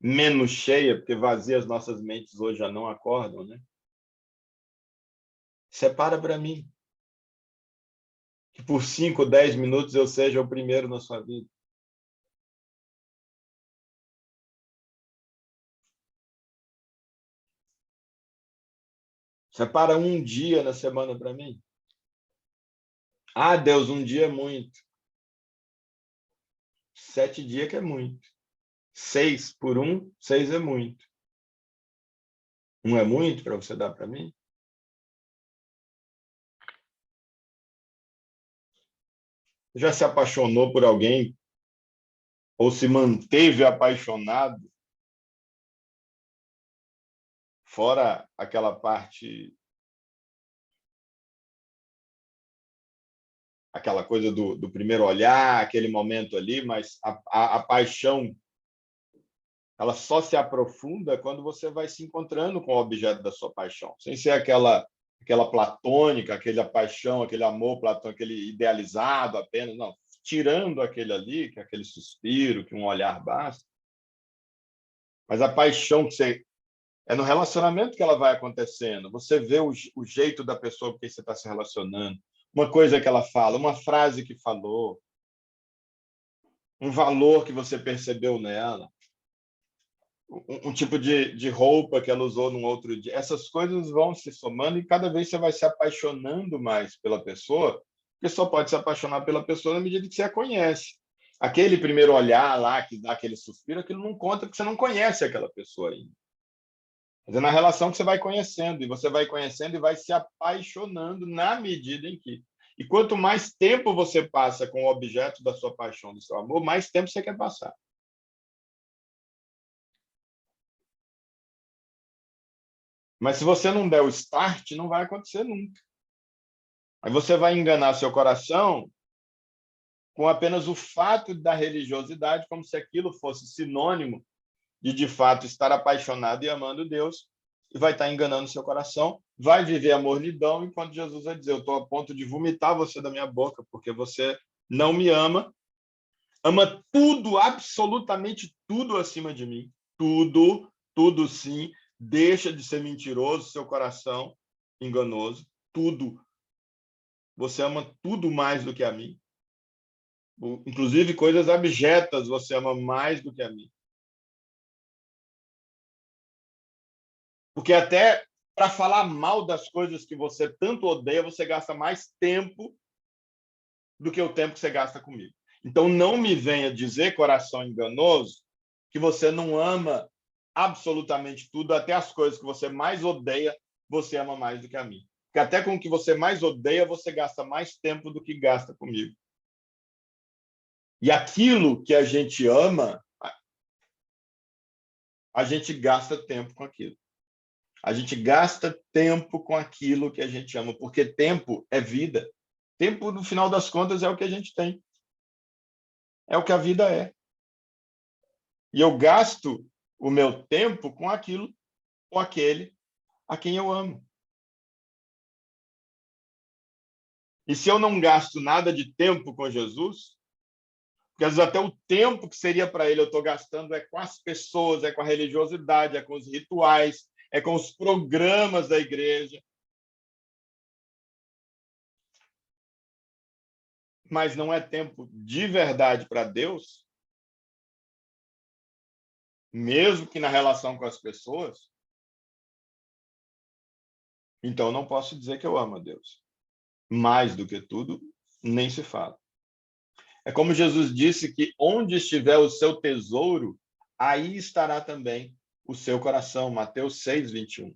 menos cheia, porque vazia as nossas mentes hoje já não acordam, né? Separa para mim. Que por 5 ou 10 minutos eu seja o primeiro na sua vida. Separa um dia na semana para mim. Ah, Deus, um dia é muito. 7 dias que é muito. 6 por 1, 6 é muito. Um é muito para você dar para mim? Já se apaixonou por alguém ou se manteve apaixonado, fora aquela parte, aquela coisa do primeiro olhar, aquele momento ali, mas a paixão, ela só se aprofunda quando você vai se encontrando com o objeto da sua paixão, sem ser aquela platônica, aquela paixão, aquele amor platônico, aquele idealizado apenas, não, tirando aquele ali, que é aquele suspiro, que um olhar basta, mas a paixão que você é no relacionamento que ela vai acontecendo. Você vê o jeito da pessoa com quem você está se relacionando, uma coisa que ela fala, uma frase que falou, um valor que você percebeu nela, um tipo de roupa que ela usou num outro dia. Essas coisas vão se somando e cada vez você vai se apaixonando mais pela pessoa, porque só pode se apaixonar pela pessoa na medida que você a conhece. Aquele primeiro olhar lá, que dá aquele suspiro, aquilo não conta porque você não conhece aquela pessoa ainda. Mas é na relação que você vai conhecendo, e você vai conhecendo e vai se apaixonando na medida em que. E quanto mais tempo você passa com o objeto da sua paixão, do seu amor, mais tempo você quer passar. Mas se você não der o start, não vai acontecer nunca. Aí você vai enganar seu coração com apenas o fato da religiosidade, como se aquilo fosse sinônimo de fato estar apaixonado e amando Deus, e vai estar enganando seu coração, vai viver a mornidão, enquanto Jesus vai dizer: eu estou a ponto de vomitar você da minha boca, porque você não me ama, ama tudo, absolutamente tudo acima de mim, tudo, tudo sim, deixa de ser mentiroso, seu coração enganoso, tudo. Você ama tudo mais do que a mim. Inclusive coisas abjetas você ama mais do que a mim. Porque até para falar mal das coisas que você tanto odeia, você gasta mais tempo do que o tempo que você gasta comigo. Então não me venha dizer, coração enganoso, que você não ama absolutamente tudo, até as coisas que você mais odeia, você ama mais do que a mim. Porque até com o que você mais odeia, você gasta mais tempo do que gasta comigo. E aquilo que a gente ama, a gente gasta tempo com aquilo. A gente gasta tempo com aquilo que a gente ama, porque tempo é vida. Tempo, no final das contas, é o que a gente tem. É o que a vida é. E eu gasto o meu tempo com aquilo, com aquele a quem eu amo. E se eu não gasto nada de tempo com Jesus, porque às vezes até o tempo que seria para ele eu estou gastando é com as pessoas, é com a religiosidade, é com os rituais, é com os programas da igreja. Mas não é tempo de verdade para Deus, mesmo que na relação com as pessoas, então eu não posso dizer que eu amo a Deus. Mais do que tudo, nem se fala. É como Jesus disse que onde estiver o seu tesouro, aí estará também o seu coração. Mateus 6, 21.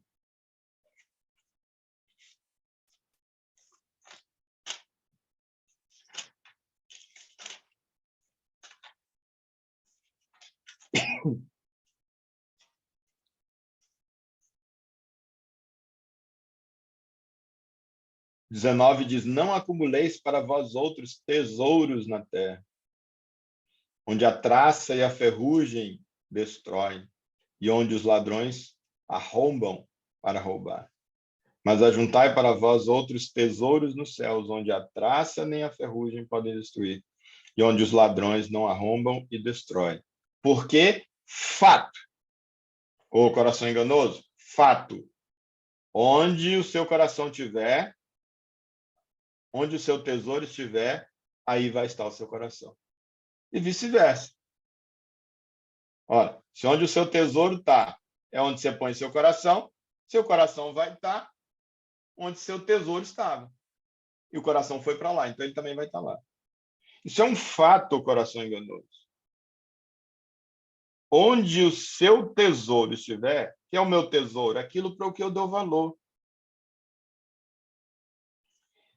XIX diz: não acumuleis para vós outros tesouros na terra, onde a traça e a ferrugem destroem, e onde os ladrões arrombam para roubar. Mas ajuntai para vós outros tesouros nos céus, onde a traça nem a ferrugem podem destruir, e onde os ladrões não arrombam e destroem. Porque, fato, ou coração enganoso, fato, onde o seu coração tiver, onde o seu tesouro estiver, aí vai estar o seu coração. E vice-versa. Ora, se onde o seu tesouro está é onde você põe seu coração vai estar onde seu tesouro estava. E o coração foi para lá, então ele também vai estar lá. Isso é um fato, o coração enganoso. Onde o seu tesouro estiver, que é o meu tesouro, aquilo para o que eu dou valor.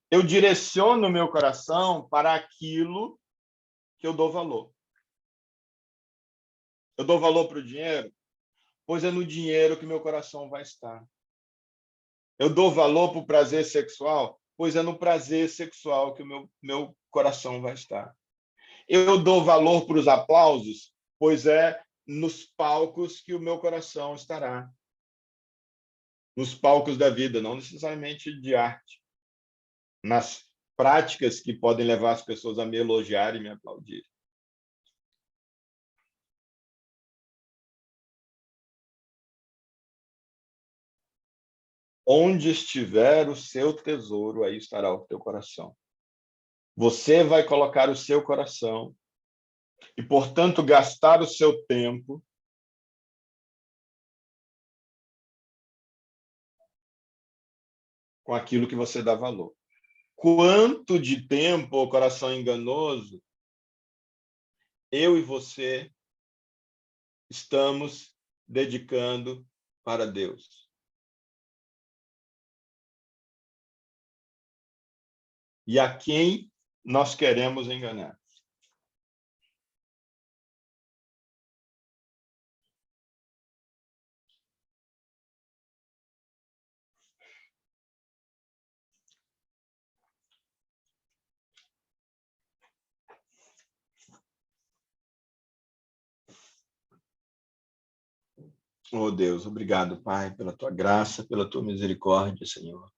Eu direciono o meu coração para aquilo que eu dou valor. Eu dou valor para o dinheiro, pois é no dinheiro que meu coração vai estar. Eu dou valor para o prazer sexual, pois é no prazer sexual que o meu coração vai estar. Eu dou valor para os aplausos, pois é nos palcos que o meu coração estará. Nos palcos da vida, não necessariamente de arte. Nas práticas que podem levar as pessoas a me elogiar e me aplaudir. Onde estiver o seu tesouro, aí estará o teu coração. Você vai colocar o seu coração e, portanto, gastar o seu tempo com aquilo que você dá valor. Quanto de tempo o coração enganoso eu e você estamos dedicando para Deus? E a quem nós queremos enganar? Oh Deus, obrigado, Pai, pela tua graça, pela tua misericórdia, Senhor.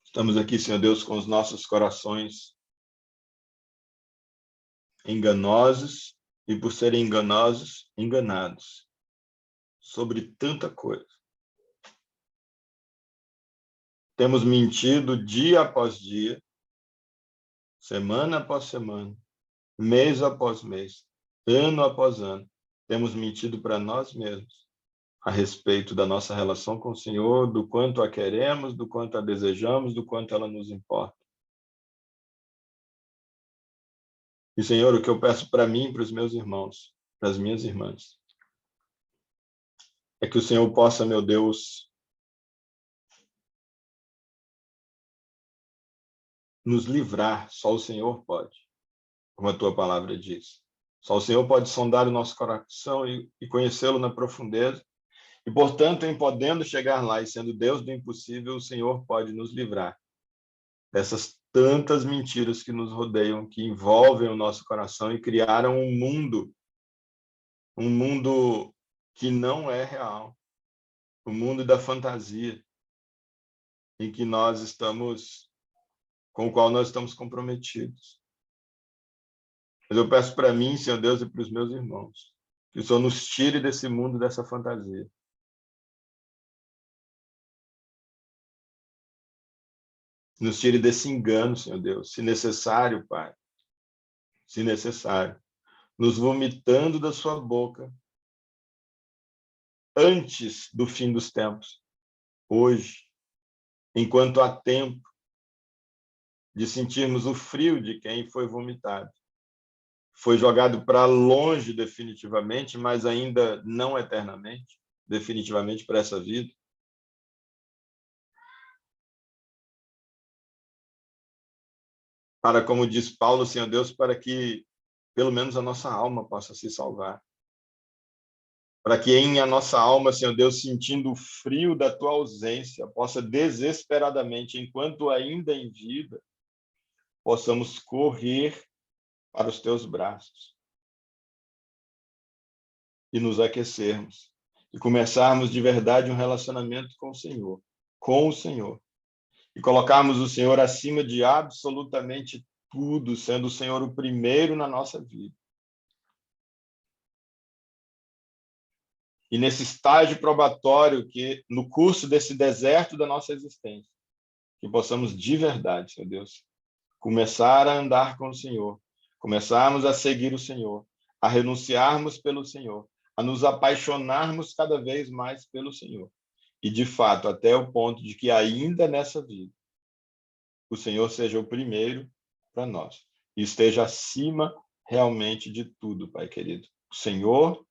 Estamos aqui, Senhor Deus, com os nossos corações enganosos e, por serem enganosos, enganados sobre tanta coisa. Temos mentido dia após dia, semana após semana, mês após mês, ano após ano. Temos mentido para nós mesmos a respeito da nossa relação com o Senhor, do quanto a queremos, do quanto a desejamos, do quanto ela nos importa. E, Senhor, o que eu peço para mim e para os meus irmãos, para as minhas irmãs, é que o Senhor possa, meu Deus, nos livrar, só o Senhor pode, como a tua palavra diz. Só o Senhor pode sondar o nosso coração e conhecê-lo na profundeza. E, portanto, em podendo chegar lá e sendo Deus do impossível, o Senhor pode nos livrar dessas tantas mentiras que nos rodeiam, que envolvem o nosso coração e criaram um mundo que não é real, o mundo da fantasia, em que nós estamos, com o qual nós estamos comprometidos. Mas eu peço para mim, Senhor Deus, e para os meus irmãos, que o Senhor nos tire desse mundo, dessa fantasia. Nos tire desse engano, Senhor Deus, se necessário, Pai, se necessário, nos vomitando da sua boca antes do fim dos tempos, hoje, enquanto há tempo de sentirmos o frio de quem foi vomitado. Foi jogado para longe definitivamente, mas ainda não eternamente, definitivamente para essa vida. Para, como diz Paulo, Senhor Deus, para que pelo menos a nossa alma possa se salvar. Para que em a nossa alma, Senhor Deus, sentindo o frio da tua ausência, possa desesperadamente, enquanto ainda em vida, possamos correr para os teus braços e nos aquecermos e começarmos de verdade um relacionamento com o Senhor, e colocarmos o Senhor acima de absolutamente tudo, sendo o Senhor o primeiro na nossa vida. E nesse estágio probatório, que no curso desse deserto da nossa existência, que possamos de verdade, Senhor Deus, começar a andar com o Senhor, começarmos a seguir o Senhor, a renunciarmos pelo Senhor, a nos apaixonarmos cada vez mais pelo Senhor. E, de fato, até o ponto de que ainda nessa vida, o Senhor seja o primeiro para nós e esteja acima realmente de tudo, Pai querido. O Senhor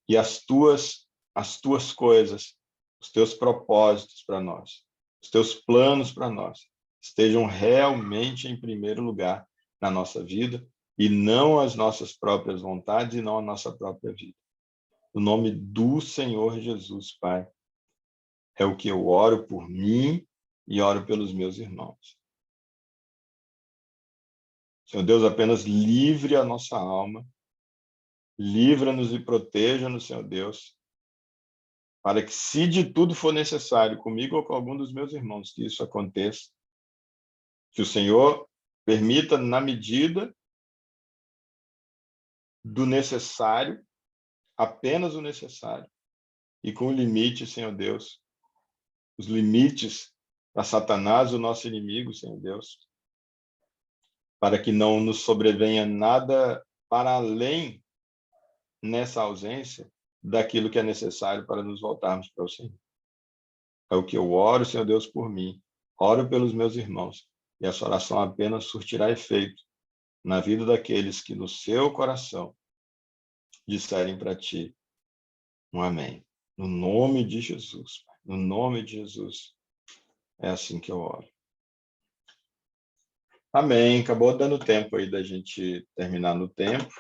e as tuas coisas, os teus propósitos para nós, os teus planos para nós, estejam realmente em primeiro lugar na nossa vida e não as nossas próprias vontades e não a nossa própria vida. O nome do Senhor Jesus, Pai, é o que eu oro por mim e oro pelos meus irmãos. Senhor Deus, apenas livre a nossa alma, livra-nos e proteja-nos, Senhor Deus, para que, se de tudo for necessário, comigo ou com algum dos meus irmãos, que isso aconteça, que o Senhor permita, na medida do necessário, apenas o necessário, e com limite, Senhor Deus, os limites para Satanás, o nosso inimigo, Senhor Deus, para que não nos sobrevenha nada para além, nessa ausência, daquilo que é necessário para nos voltarmos para o Senhor. É o que eu oro, Senhor Deus, por mim. Oro pelos meus irmãos. E essa oração apenas surtirá efeito na vida daqueles que no seu coração disserem para ti um amém. No nome de Jesus, Pai. No nome de Jesus. É assim que eu oro. Amém. Acabou dando tempo aí da gente terminar no tempo.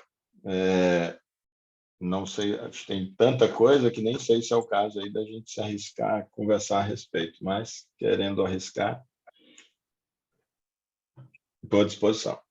Não sei, acho que tem tanta coisa que nem sei se é o caso aí da gente se arriscar, conversar a respeito, mas querendo arriscar, estou à disposição.